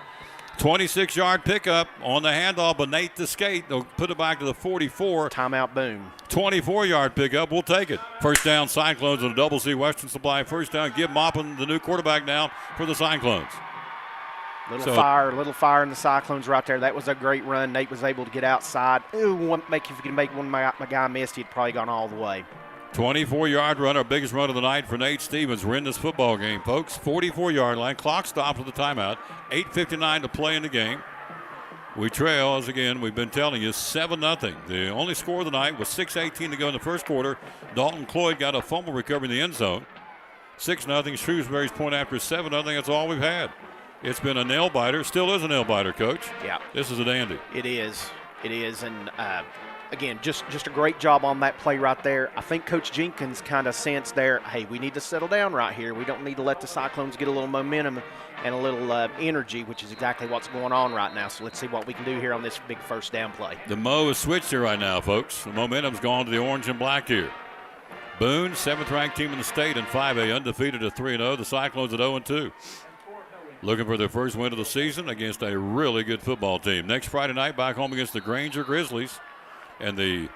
26-yard pickup on the handoff, but Nate to skate. They'll put it back to the 44. Timeout, Boone. 24-yard pickup. We'll take it. First down, Cyclones and a double C Western Supply first down. Give Moppin the new quarterback now for the Cyclones. Little fire in the Cyclones right there. That was a great run. Nate was able to get outside. If he could make one of my guy missed, he'd probably gone all the way. 24-yard run, our biggest run of the night for Nate Stevens. We're in this football game, folks. 44-yard line. Clock stopped with the timeout. 8:59 to play in the game. We trail, as again, we've been telling you, 7-0. The only score of the night was 6:18 to go in the first quarter. Dalton Cloyd got a fumble recovery in the end zone. 6-0. Shrewsbury's point after 7-0. That's all we've had. It's been a nail-biter. Still is a nail-biter, Coach. Yeah. This is a dandy. It is. And, again, just a great job on that play right there. I think Coach Jenkins kind of sensed there, hey, we need to settle down right here. We don't need to let the Cyclones get a little momentum and a little energy, which is exactly what's going on right now. So let's see what we can do here on this big first down play. The Mo is switched here right now, folks. The momentum's gone to the orange and black here. Boone, 7th-ranked team in the state in 5A, undefeated at 3-0. The Cyclones at 0-2. Looking for their first win of the season against a really good football team. Next Friday night, back home against the Granger Grizzlies and the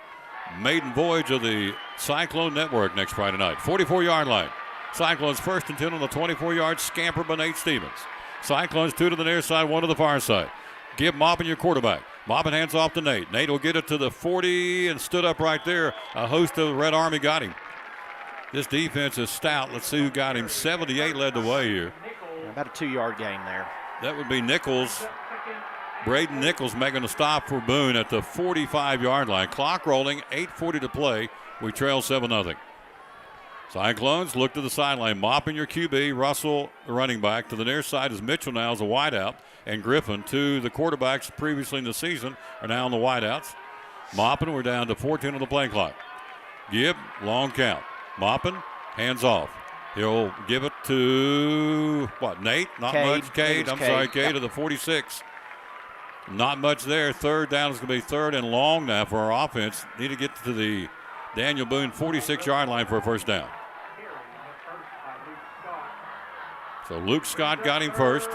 maiden voyage of the Cyclone Network next Friday night. 44-yard line. Cyclones 1st and 10 on the 24-yard scamper by Nate Stevens. Cyclones 2 to the near side, 1 to the far side. Give Moppin your quarterback. Moppin hands off to Nate. Nate will get it to the 40 and stood up right there. A host of the Red Army got him. This defense is stout. Let's see who got him. 78 led the way here. About a 2-yard gain there. That would be Nichols. Braden Nichols making a stop for Boone at the 45-yard line. Clock rolling, 8:40 to play. We trail 7-0. Cyclones look to the sideline. Mopping your QB. Russell, the running back. To the near side is Mitchell now as a wideout. And Griffin, two the quarterbacks previously in the season, are now on the wideouts. Moppin, we're down to 14 on the play clock. Gibb, long count. Moppin, hands off. He'll give it to, Nate? Not Cade. much. Cade. I'm sorry, Cade Yep. to the 46. Not much there. Third down is going to be 3rd and long now for our offense. Need to get to the Daniel Boone 46-yard line for a first down. So Luke Scott got him first.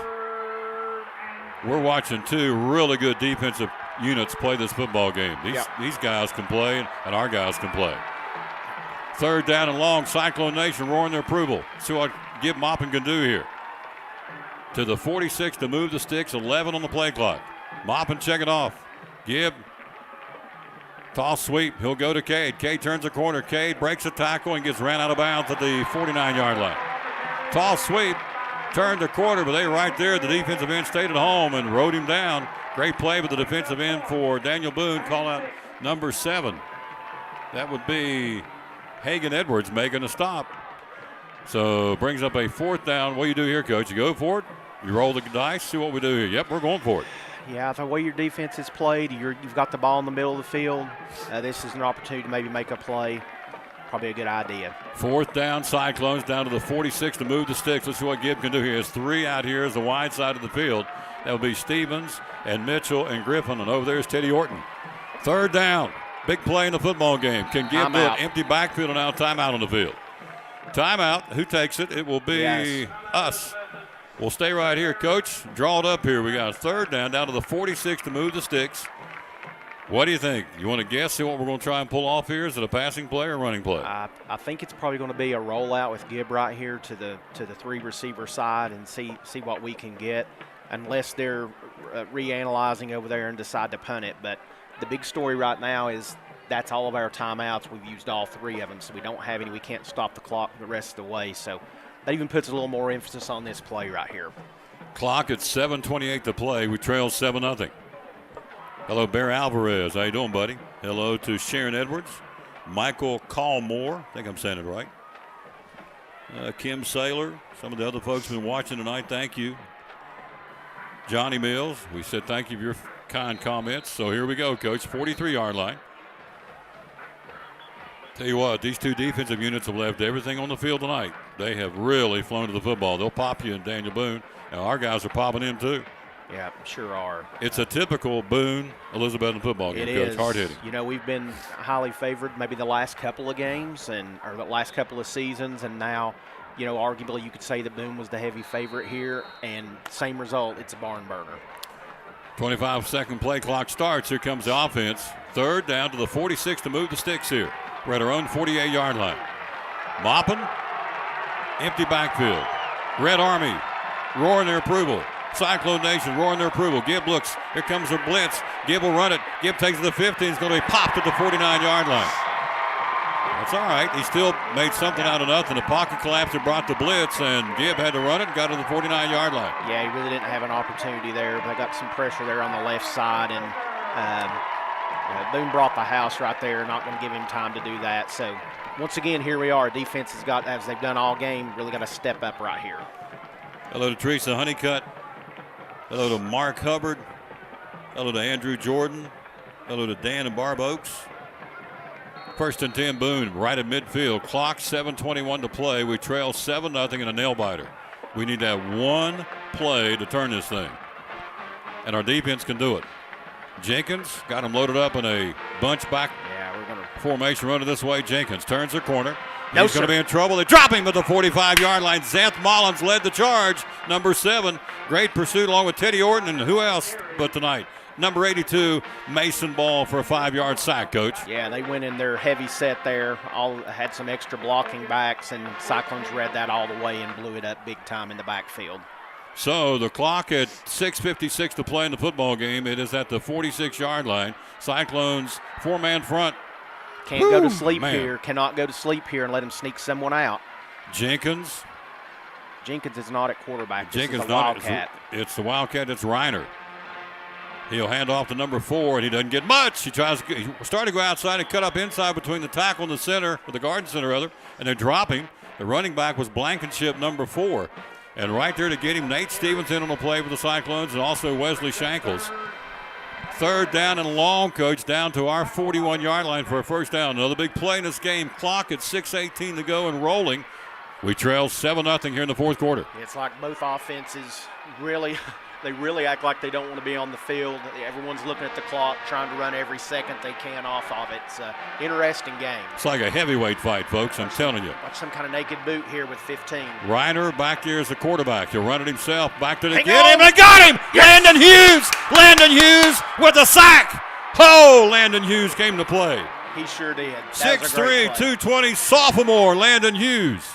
We're watching two really good defensive units play this football game. These guys can play, and our guys can play. 3rd down and long. Cyclone Nation roaring their approval. See what Gibb Moppin can do here. To the 46 to move the sticks. 11 on the play clock. Moppin check it off. Gibb. Toss sweep. He'll go to Cade. Cade turns the corner. Cade breaks a tackle and gets ran out of bounds at the 49-yard line. Toss sweep. Turned the corner, but they right there. The defensive end stayed at home and rode him down. Great play with the defensive end for Daniel Boone. Call out number 7. That would be Hagan Edwards making a stop. So brings up a 4th down. What do you do here, Coach? You go for it? You roll the dice? See what we do here. Yep, we're going for it. Yeah, the way your defense is played, you've got the ball in the middle of the field. This is an opportunity to maybe make a play. Probably a good idea. 4th down, Cyclones down to the 46 to move the sticks. Let's see what Gibb can do here. There's 3 out here as the wide side of the field. That will be Stevens and Mitchell and Griffin. And over there is Teddy Orton. 3rd down. Big play in the football game. Can Gibb do an empty backfield and now timeout on the field. Timeout. Who takes it? It will be us. We'll stay right here, Coach. Draw it up here. We got a third down to the 46 to move the sticks. What do you think? You want to guess, see what we're going to try and pull off here? Is it a passing play or a running play? I think it's probably going to be a rollout with Gibb right here to the 3 receiver side and see what we can get, unless they're reanalyzing over there and decide to punt it. But the big story right now is that's all of our timeouts. We've used all 3 of them, so we don't have any. We can't stop the clock the rest of the way. So that even puts a little more emphasis on this play right here. Clock at 7:28 to play. We trail 7-0. Hello, Bear Alvarez. How you doing, buddy? Hello to Sharon Edwards. Michael Callmore. I think I'm saying it right. Kim Saylor. Some of the other folks been watching tonight. Thank you. Johnny Mills. We said thank you for your kind comments. So here we go, Coach. 43-yard line. Tell you what, these 2 defensive units have left everything on the field tonight. They have really flown to the football. They'll pop you in Daniel Boone. Now our guys are popping in too. Yeah, sure are. It's a typical Boone Elizabethton football game, Coach. Hard hitting. You know, we've been highly favored maybe the last couple of games or the last couple of seasons, and now, you know, arguably you could say that Boone was the heavy favorite here, and same result, it's a barn burner. 25-second play clock starts. Here comes the offense. Third down to the 46 to move the sticks here. We're at our own 48-yard line. Moppin, empty backfield. Red Army roaring their approval. Cyclone Nation roaring their approval. Gibb looks. Here comes their blitz. Gibb will run it. Gibb takes it to the 15. It's going to be popped at the 49-yard line. That's all right. He still made something out of nothing. The pocket collapsed and brought the blitz, and Gibb had to run it and got to the 49-yard line. Yeah, he really didn't have an opportunity there. They got some pressure there on the left side, and Boone brought the house right there. Not going to give him time to do that. So, once again, here we are. Defense has got, as they've done all game, really got to step up right here. Hello to Teresa Honeycutt. Hello to Mark Hubbard. Hello to Andrew Jordan. Hello to Dan and Barb Oaks. First and 10, Boone, right at midfield. Clock 7:21 to play. We trail 7-0 in a nail biter. We need to have one play to turn this thing, and our defense can do it. Jenkins got him loaded up in a bunch back formation running this way. Jenkins turns the corner. He's going to be in trouble. They drop him at the 45-yard line. Zeth Mullins led the charge. Number 7, great pursuit along with Teddy Orton, and who else but tonight? Number 82, Mason Ball for a 5-yard sack, Coach. Yeah, they went in their heavy set there. Had some extra blocking backs, and Cyclones read that all the way and blew it up big time in the backfield. So the clock at 6:56 to play in the football game. It is at the 46-yard line. Cyclones 4-man front. Can't go to sleep here. Cannot go to sleep here and let him sneak someone out. Jenkins is not at quarterback. Jenkins is the Wildcat. It's the Wildcat. It's Reiner. He'll hand off to number 4, and he doesn't get much. He started to go outside and cut up inside between the tackle and the center, or the guard and center rather, and they drop him. The running back was Blankenship, number 4. And right there to get him, Nate Stevenson on the play for the Cyclones, and also Wesley Shankles. Third down and long, Coach, down to our 41-yard line for a first down. Another big play in this game. Clock at 6:18 to go and rolling. We trail 7-0 here in the fourth quarter. It's like both offenses really act like they don't want to be on the field. Everyone's looking at the clock, trying to run every second they can off of it. It's an interesting game. It's like a heavyweight fight, folks, I'm telling you. Watch some kind of naked boot here with 15. Reiner back there as the quarterback. He'll run it himself. Back to the get him. They got him! Yes! Landon Hughes with a sack! Oh, Landon Hughes came to play. He sure did. 6'3", 220, sophomore Landon Hughes.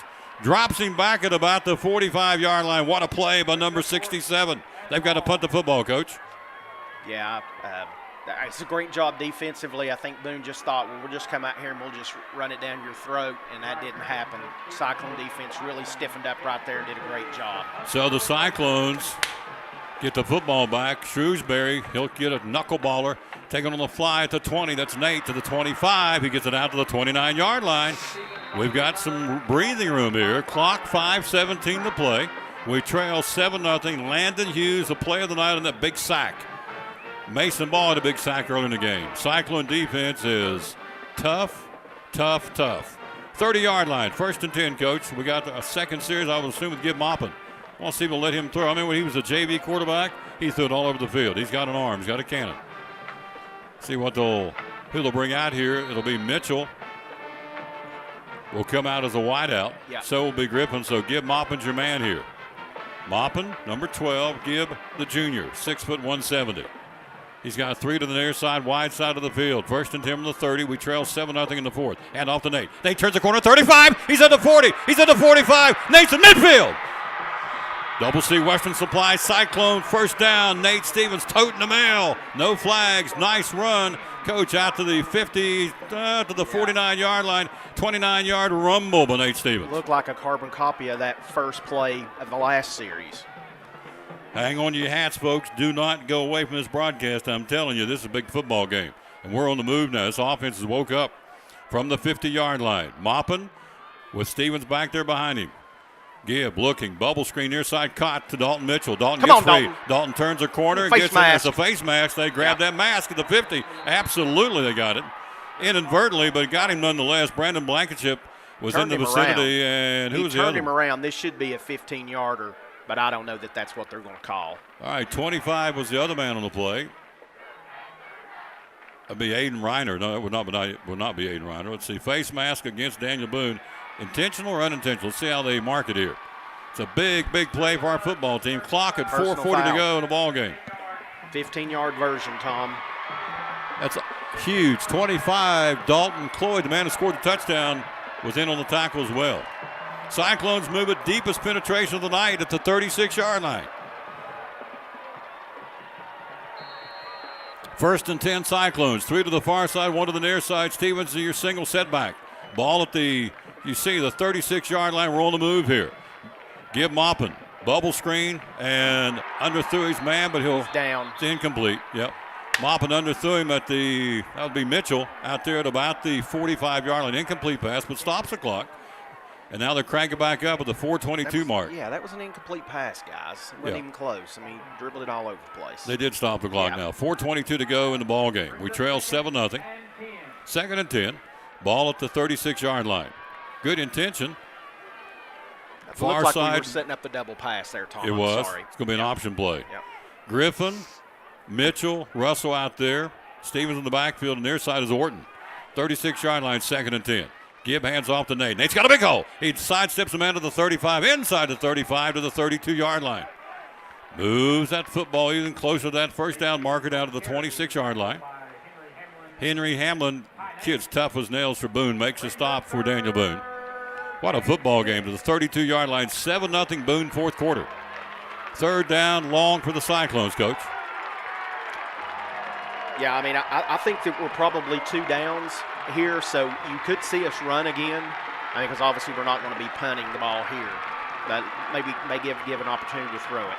Drops him back at about the 45-yard line. What a play by number 67. They've got to punt the football, Coach. Yeah, it's a great job defensively. I think Boone just thought, well, we'll just come out here and we'll just run it down your throat, and that didn't happen. Cyclone defense really stiffened up right there and did a great job. So the Cyclones get the football back. Shrewsbury, he'll get a knuckleballer. Taking on the fly at the 20. That's Nate to the 25. He gets it out to the 29-yard line. We've got some breathing room here. Clock 5:17 to play. We trail 7-0. Landon Hughes, the play of the night on that big sack. Mason Ball had a big sack early in the game. Cyclone defense is tough. 30-yard line, first and 10, Coach. We got a second series, I would assume, with Gibb Moppin. I want to see if we'll let him throw. I mean, when he was a JV quarterback, he threw it all over the field. He's got an arm. He's got a cannon. See who they'll bring out here. It'll be Mitchell. will come out as a wideout. Yeah. So will be Griffin. So Gibb Maupin's your man here. Maupin, number 12, Gibb, the junior, 6 foot 170. He's got 3 to the near side, wide side of the field. First and 10 from the 30. We trail 7-0 in the fourth. And off to Nate. Nate turns the corner, 35. He's at the 40. He's at the 45. Nate's in midfield. Double C Western Supply Cyclone, first down. Nate Stevens toting the mail. No flags. Nice run. Coach out to the 50, to the 49-yard line. 29-yard rumble by Nate Stevens. Looked like a carbon copy of that first play of the last series. Hang on to your hats, folks. Do not go away from this broadcast. I'm telling you, this is a big football game. And we're on the move now. This offense has woke up from the 50-yard line. Maupin with Stevens back there behind him. Gibb looking, bubble screen near side, caught to Dalton Mitchell. Dalton gets free. Dalton turns a corner and gets in. It's a face mask. They grabbed that mask at the 50. Absolutely, they got it. Inadvertently, but got him nonetheless. Brandon Blankenship was in the vicinity. And who was the other? He turned him around. This should be a 15-yarder, but I don't know that that's what they're going to call. All right, 25 was the other man on the play. That'd be Aiden Reiner. No, it would not be Aiden Reiner. Let's see. Face mask against Daniel Boone. Intentional or unintentional? Let's see how they mark it here. It's a big, big play for our football team. Clock at 4:40 to go in the ball game. 15-yard version, Tom. That's huge. 25. Dalton Cloyd, the man who scored the touchdown, was in on the tackle as well. Cyclones move it deepest penetration of the night at the 36-yard line. First and 10 Cyclones. 3 to the far side, 1 to the near side. Stevens to your single setback. Ball at the, you see, the 36-yard line. We're on the move here. Gibb Maupin. Bubble screen and underthrew his man, but he'll down. It's incomplete. Yep. Maupin underthrew him at the, that would be Mitchell out there at about the 45-yard line. Incomplete pass, but stops the clock. And now they're cranking back up at the 4:22 mark. Yeah, that was an incomplete pass, guys. It wasn't even close. I mean, dribbled it all over the place. They did stop the clock now. 4:22 to go in the ball game. We trail 7-0. Second and 10. Ball at the 36-yard line. Good intention. Far looked like we were setting up the double pass there, Tom. It was. Sorry. It's going to be an option play. Yep. Griffin, Mitchell, Russell out there. Stevens in the backfield, and near side is Orton. 36-yard line, second and 10. Gibb hands off to Nate. Nate's got a big hole. He sidesteps the man to the 35, inside the 35 to the 32-yard line. Moves that football even closer to that first down marker down to the 26-yard line. Henry Hamlin, kid's tough as nails for Boone, makes a stop for Daniel Boone. What a football game to the 32-yard line. 7-0 Boone, fourth quarter. Third down, long for the Cyclones, Coach. Yeah, I mean, I think that we're probably 2 downs here, so you could see us run again. I mean, because obviously we're not going to be punting the ball here, but maybe may give an opportunity to throw it.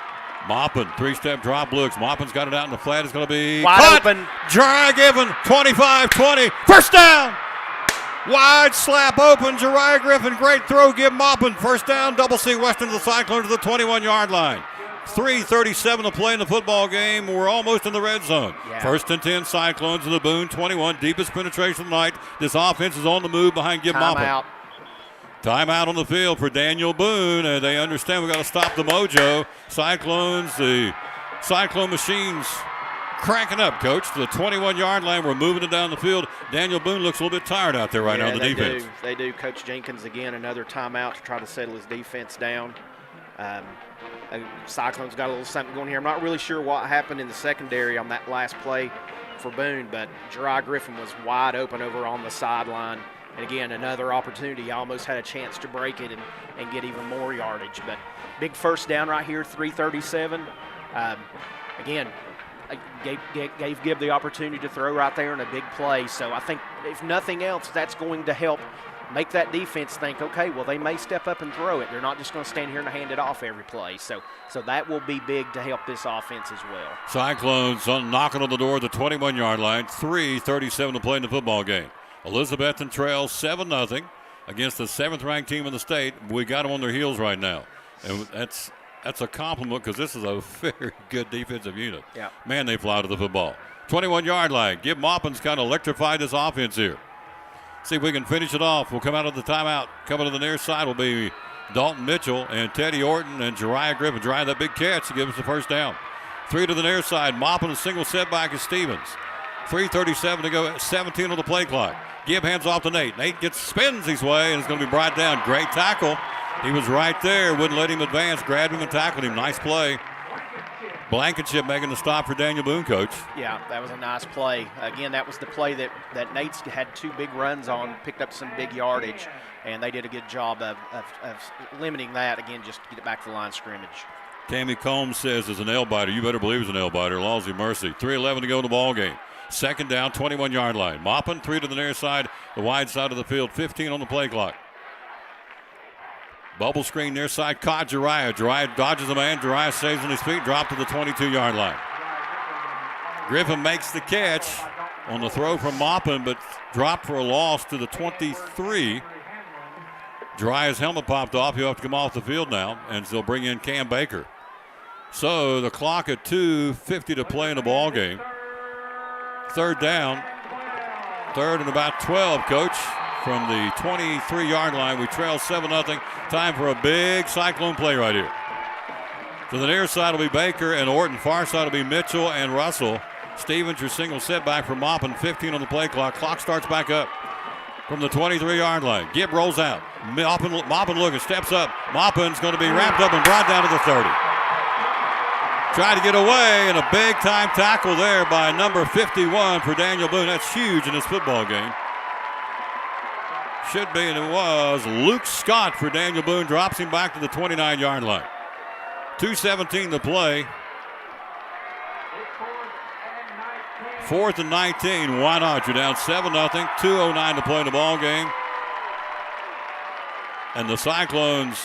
Maupin, 3-step drop looks. Maupin's got it out in the flat. It's going to be wide open. Jariah Griffin, 25-20. First down. Wide slap open. Jariah Griffin, great throw. Gibb Maupin. First down. Double C Western to the Cyclones to the 21-yard line. 3:37 to play in the football game. We're almost in the red zone. Yeah. First and 10 Cyclones to the Boone 21. Deepest penetration of the night. This offense is on the move behind Gibb Maupin. Timeout on the field for Daniel Boone. And they understand we've got to stop the mojo. Cyclones, the Cyclone machines cranking up, Coach. To the 21-yard line. We're moving it down the field. Daniel Boone looks a little bit tired out there right now on the defense. They do. Coach Jenkins, again, another timeout to try to settle his defense down. Cyclones got a little something going here. I'm not really sure what happened in the secondary on that last play for Boone, but Jariah Griffin was wide open over on the sideline. And again, another opportunity. He almost had a chance to break it and get even more yardage. But big first down right here, 3:37. Again, gave Gibb the opportunity to throw right there in a big play. So I think, if nothing else, that's going to help make that defense think, okay, well, they may step up and throw it. They're not just going to stand here and hand it off every play. So that will be big to help this offense as well. Cyclones knocking on the door at the 21-yard line. 3:37 to play in the football game. Elizabethton trails 7-0 against the 7th-ranked team in the state. We got them on their heels right now. And that's a compliment because this is a very good defensive unit. Yeah. Man, they fly to the football. 21-yard line. Gibb Maupin's kind of electrified this offense here. See if we can finish it off. We'll come out of the timeout. Coming to the near side will be Dalton Mitchell and Teddy Orton and Jariah Griffin. Jariah, that big catch to give us the first down. 3 to the near side. Maupin, a single setback is Stevens. 3:37 to go, 17 on the play clock. Gibb hands off to Nate. Nate spins his way, and it's going to be brought down. Great tackle. He was right there, wouldn't let him advance, grabbed him and tackled him. Nice play. Blankenship making the stop for Daniel Boone, Coach. Yeah, that was a nice play. Again, that was the play that Nate's had 2 big runs on, picked up some big yardage, and they did a good job of limiting that, again, just to get it back to the line of scrimmage. Tammy Combs says it's a nail biter. You better believe it's a nail biter. Lawsy mercy. 3:11 to go in the ball game. Second down, 21-yard line. Maupin, 3 to the near side, the wide side of the field, 15 on the play clock. Bubble screen near side, caught Jariah. Jariah dodges the man. Jariah stays on his feet, dropped to the 22-yard line. Griffin makes the catch on the throw from Maupin, but dropped for a loss to the 23. Jariah's helmet popped off. He'll have to come off the field now, and they'll bring in Cam Baker. So the clock at 2:50 to play in the ball game. Third down, third and about 12, Coach. From the 23-yard line, we trail 7-0. Time for a big Cyclone play right here. To the near side will be Baker and Orton. Far side will be Mitchell and Russell. Stevens, your single setback for Maupin. 15 on the play clock. Clock starts back up from the 23-yard line. Gibb rolls out. Maupin looking, steps up. Maupin's going to be wrapped up and brought down to the 30. Tried to get away, and a big-time tackle there by number 51 for Daniel Boone. That's huge in this football game. Should be, and it was. Luke Scott for Daniel Boone drops him back to the 29-yard line. 2:17 to play. 4th and 19. Why not? You're down 7-0. 2:09 to play in the ball game. And the Cyclones,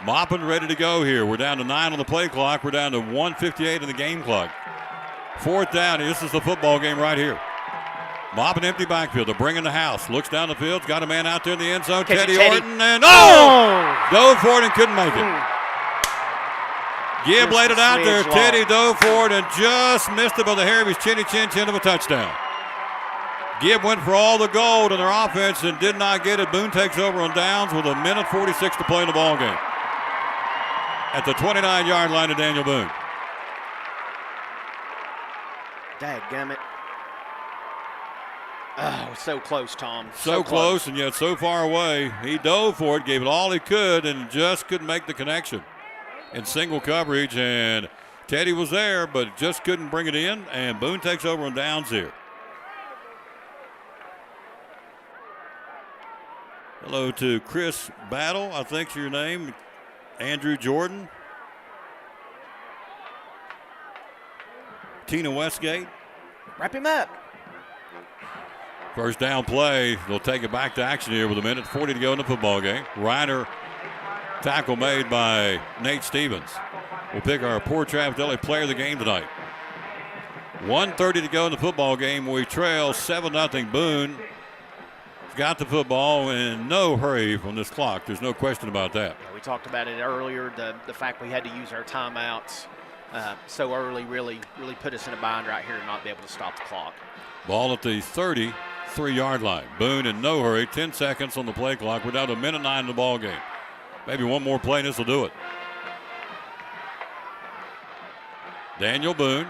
Maupin ready to go here. We're down to 9 on the play clock. We're down to 1:58 in the game clock. 4th down. This is the football game right here. Maupin empty backfield. They're bringing the house. Looks down the field. Got a man out there in the end zone. Teddy Orton. And dove for it and couldn't make it. Gibb laid it out there. Teddy dove for it and just missed it by the hair of his chin of a touchdown. Gibb went for all the gold in their offense and did not get it. Boone takes over on downs with 1:46 to play in the ball game. At the 29-yard line of Daniel Boone. Dadgummit. Oh, so close, Tom. So close, and yet so far away. He dove for it, gave it all he could, and just couldn't make the connection. In single coverage, and Teddy was there, but just couldn't bring it in, and Boone takes over on downs here. Hello to Chris Battle, I think's your name. Andrew Jordan. Tina Westgate. Wrap him up. First down play. They'll take it back to action here with 1:40 to go in the football game. Reiner, tackle made by Nate Stevens. We'll pick our Port Travis Deli player of the game tonight. 1:30 to go in the football game. We trail 7-0. Boone got the football in no hurry from this clock. There's no question about that. Yeah, we talked about it earlier. The fact we had to use our timeouts so early really put us in a bind right here and not be able to stop the clock. Ball at the 33-yard line. Boone in no hurry. 10 seconds on the play clock. We're down to 1:09 in the ball game. Maybe one more play and this will do it. Daniel Boone.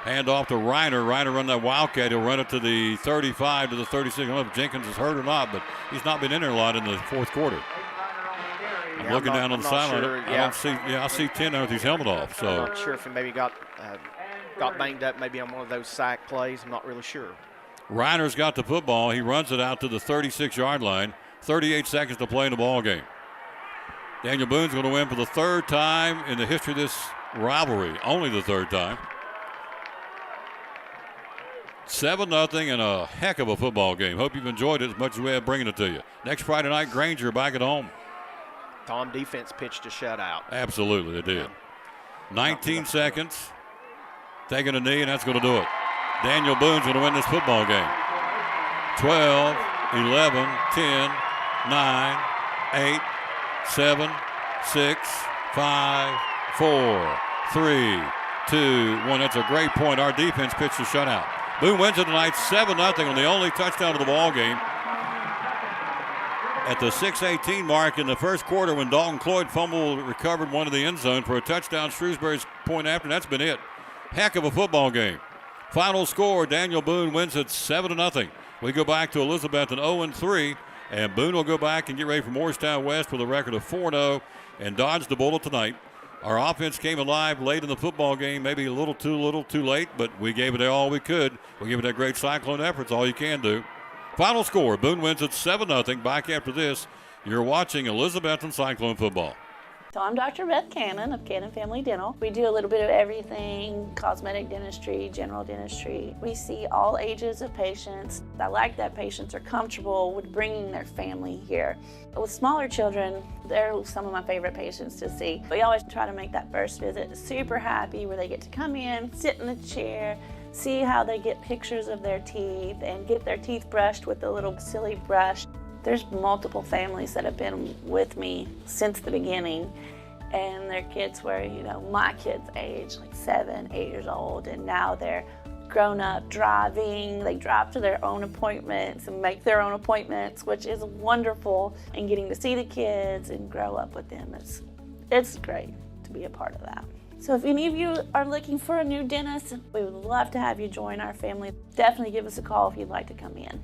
Hand off to Reiner. Reiner run that Wildcat. He'll run it to the 35 to the 36. I don't know if Jenkins is hurt or not, but he's not been in there a lot in the fourth quarter. I'm looking down on the sideline. Sure, I see 10 there with his helmet off. So I'm not sure if he maybe got banged up maybe on one of those sack plays. I'm not really sure. Reiner's got the football. He runs it out to the 36-yard line. 38 seconds to play in the ball game. Daniel Boone's going to win for the third time in the history of this rivalry. Only the third time. 7-0 and a heck of a football game. Hope you've enjoyed it as much as we have bringing it to you. Next Friday night, Granger back at home. Tom, defense pitched a shutout. Absolutely, they did. 19 seconds. Taking a knee, and that's going to do it. Daniel Boone's going to win this football game. 12, 11, 10, 9, 8, 7, 6, 5, 4, 3, 2, 1. That's a great point. Our defense pitched a shutout. Boone wins it tonight 7-0 on the only touchdown of the ball game. At the 6:18 mark in the first quarter when Dalton Cloyd fumbled, recovered one of the end zone for a touchdown. Shrewsbury's point after, and that's been it. Heck of a football game. Final score, Daniel Boone wins it 7-0. We go back to Elizabethton 0-3, and Boone will go back and get ready for Morristown West with a record of 4-0 and dodge the bullet tonight. Our offense came alive late in the football game, maybe a little too late, but we gave it all we could. We gave it that great Cyclone effort. It's all you can do. Final score, Boone wins it 7-0. Back after this, you're watching Elizabethton Cyclone football. So I'm Dr. Beth Cannon of Cannon Family Dental. We do a little bit of everything, cosmetic dentistry, general dentistry. We see all ages of patients. I like that patients are comfortable with bringing their family here. With smaller children, they're some of my favorite patients to see. We always try to make that first visit super happy where they get to come in, sit in the chair, see how they get pictures of their teeth and get their teeth brushed with a little silly brush. There's multiple families that have been with me since the beginning, and their kids were, my kids' age, like 7, 8 years old, and now they're grown up driving. They drive to their own appointments and make their own appointments, which is wonderful, and getting to see the kids and grow up with them. It's great to be a part of that. So if any of you are looking for a new dentist, we would love to have you join our family. Definitely give us a call if you'd like to come in.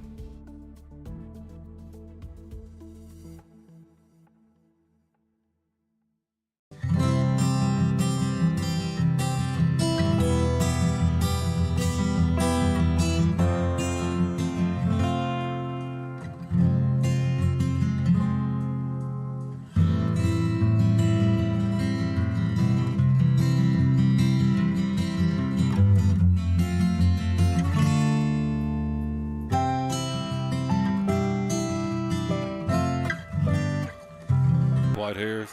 White hairs.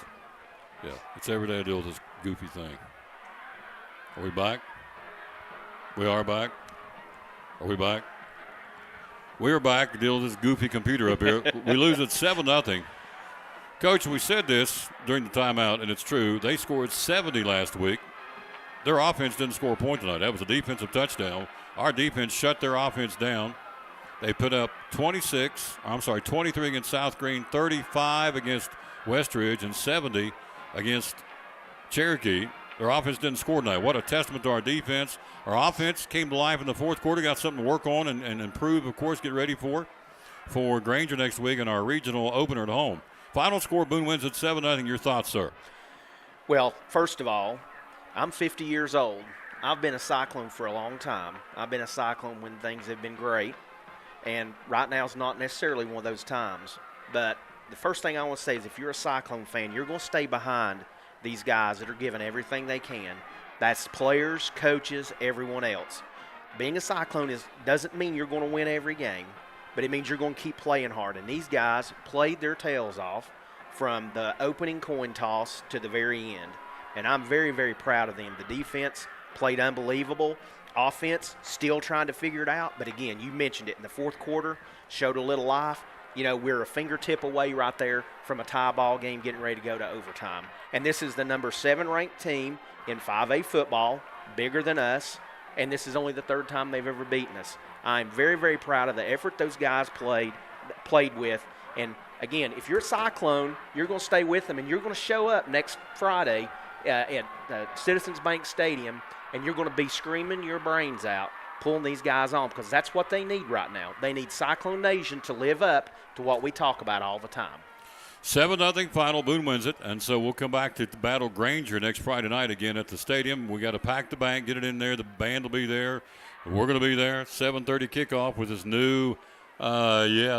Yeah, it's every day I deal with this goofy thing. Are we back? We are back. Are we back? We are back to deal with this goofy computer up here. We lose at 7-0. Coach, we said this during the timeout, and it's true. They scored 70 last week. Their offense didn't score a point tonight. That was a defensive touchdown. Our defense shut their offense down. They put up 23 against South Green, 35 against Westridge, and 70 against Cherokee. Their offense didn't score tonight. What a testament to our defense. Our offense came to life in the fourth quarter, got something to work on and improve, of course, get ready for Granger next week in our regional opener at home. Final score, Boone wins at 7-0. Your thoughts, sir? Well, first of all, I'm 50 years old. I've been a Cyclone for a long time. I've been a Cyclone when things have been great, and right now is not necessarily one of those times. But the first thing I want to say is if you're a Cyclone fan, you're going to stay behind these guys that are giving everything they can. That's players, coaches, everyone else. Being a Cyclone doesn't mean you're going to win every game, but it means you're going to keep playing hard. And these guys played their tails off from the opening coin toss to the very end. And I'm very, very proud of them. The defense played unbelievable. Offense still trying to figure it out. But, again, you mentioned it in the fourth quarter, showed a little life. We're a fingertip away right there from a tie ball game getting ready to go to overtime. And this is the number 7 ranked team in 5A football, bigger than us, and this is only the third time they've ever beaten us. I'm very, very proud of the effort those guys played with. And, again, if you're a Cyclone, you're going to stay with them, and you're going to show up next Friday at Citizens Bank Stadium, and you're going to be screaming your brains out, pulling these guys on, because that's what they need right now. They need Cyclone Nation to live up to what we talk about all the time. 7-0 final. Boone wins it, and so we'll come back to battle Granger next Friday night again at the stadium. We got to pack the bank, get it in there. The band will be there. We're going to be there. 7:30 kickoff with this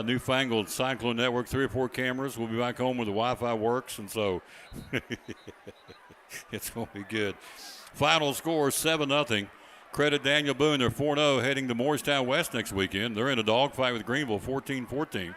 newfangled Cyclone network. 3 or 4 cameras. We'll be back home where the Wi-Fi works, and so it's going to be good. Final score 7-0. Credit Daniel Boone. They're 4-0 heading to Morristown West next weekend. They're in a dogfight with Greenville, 14-14.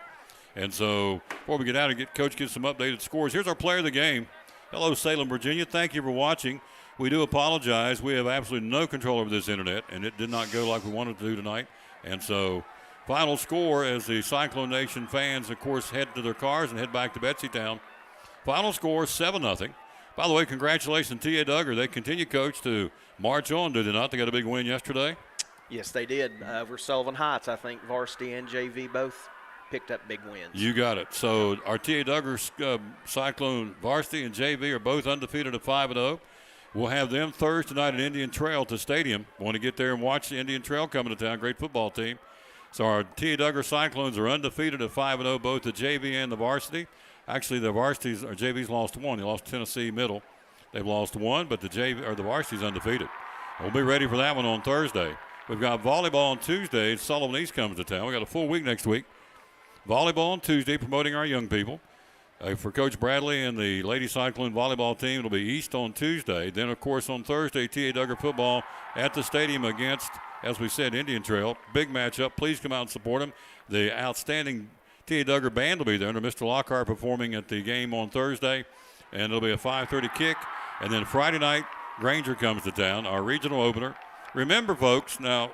And so before we get out and Coach gets some updated scores, here's our player of the game. Hello, Salem, Virginia. Thank you for watching. We do apologize. We have absolutely no control over this internet, and it did not go like we wanted to do tonight. And so final score as the Cyclone Nation fans, of course, head to their cars and head back to Betsytown. Final score 7-0. By the way, congratulations to T.A. Duggar. They continue, Coach, to march on, do they not? They got a big win yesterday. Yes, they did. Over Sullivan Heights, I think varsity and JV both picked up big wins. You got it. So our T.A. Duggar Cyclone varsity and JV are both undefeated at 5-0. We'll have them Thursday night at Indian Trail at the stadium. Want to get there and watch the Indian Trail coming to town. Great football team. So our T.A. Duggar Cyclones are undefeated at 5-0, both the JV and the varsity. Actually, the varsities or JV's lost one. They lost to Tennessee Middle. They've lost one, but the varsity's undefeated. We'll be ready for that one on Thursday. We've got volleyball on Tuesday. Sullivan East comes to town. We got a full week next week. Volleyball on Tuesday, promoting our young people. For Coach Bradley and the Lady Cyclone volleyball team, it'll be East on Tuesday. Then, of course, on Thursday, T.A. Duggar football at the stadium against, as we said, Indian Trail. Big matchup. Please come out and support them. The outstanding T.A. Duggar band will be there under Mr. Lockhart performing at the game on Thursday. And it'll be a 5:30 kick. And then Friday night, Granger comes to town, our regional opener. Remember, folks, now,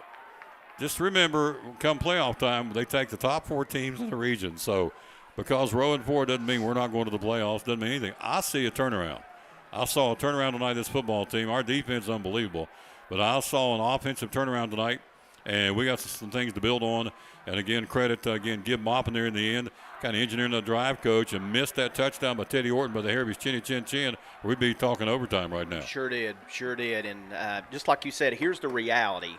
just remember, come playoff time, they take the top 4 teams in the region. So because row and 4 doesn't mean we're not going to the playoffs, doesn't mean anything. I see a turnaround. I saw a turnaround tonight, this football team. Our defense is unbelievable. But I saw an offensive turnaround tonight, and we got some things to build on. And, again, credit, Gib Moppin there in the end, kind of engineering the drive, coach, and missed that touchdown by Teddy Orton by the hair of his chinny chin chin. We'd be talking overtime right now. Sure did. And just like you said, here's the reality.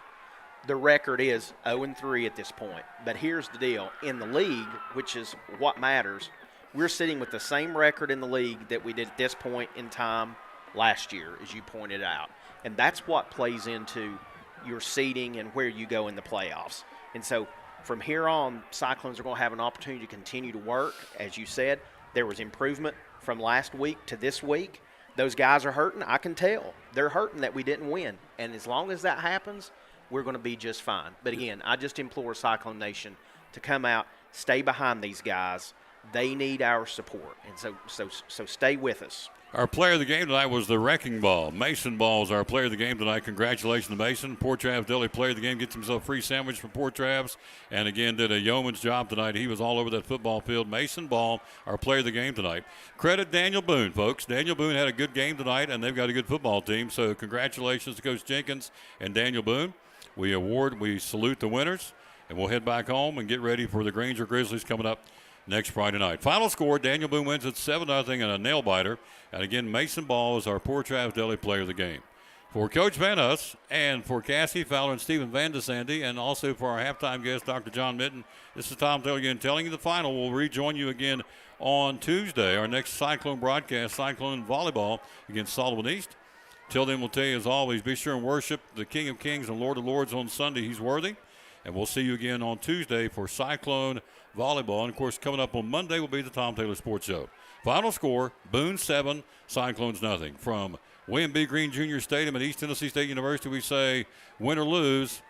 The record is 0-3 at this point. But here's the deal. In the league, which is what matters, we're sitting with the same record in the league that we did at this point in time last year, as you pointed out. And that's what plays into your seeding and where you go in the playoffs. And so from here on, Cyclones are going to have an opportunity to continue to work. As you said, there was improvement from last week to this week. Those guys are hurting. I can tell. They're hurting that we didn't win. And as long as that happens, we're going to be just fine. But, again, I just implore Cyclone Nation to come out, stay behind these guys. They need our support. And so stay with us. Our player of the game tonight was the Wrecking Ball. Mason Ball is our player of the game tonight. Congratulations to Mason. Port Travis Deli player of the game gets himself a free sandwich from Port Travis. And, again, did a yeoman's job tonight. He was all over that football field. Mason Ball, our player of the game tonight. Credit Daniel Boone, folks. Daniel Boone had a good game tonight, and they've got a good football team. So congratulations to Coach Jenkins and Daniel Boone. We salute the winners, and we'll head back home and get ready for the Granger Grizzlies coming up next Friday night. Final score, Daniel Boone wins at 7-0 and a nail-biter. And, again, Mason Ball is our Port Travis Deli player of the game. For Coach Van Us and for Cassie Fowler and Stephen Van de Sandy, and also for our halftime guest, Dr. John Mitten, this is Tom Taylor again telling you the final. We'll rejoin you again on Tuesday, our next Cyclone broadcast, Cyclone Volleyball against Sullivan East. Till then, we'll tell you, as always, be sure and worship the King of Kings and Lord of Lords on Sunday. He's worthy. And we'll see you again on Tuesday for Cyclone Volleyball. And, of course, coming up on Monday will be the Tom Taylor Sports Show. Final score, Boone 7, Cyclones nothing. From William B. Green Jr. Stadium at East Tennessee State University, we say, win or lose,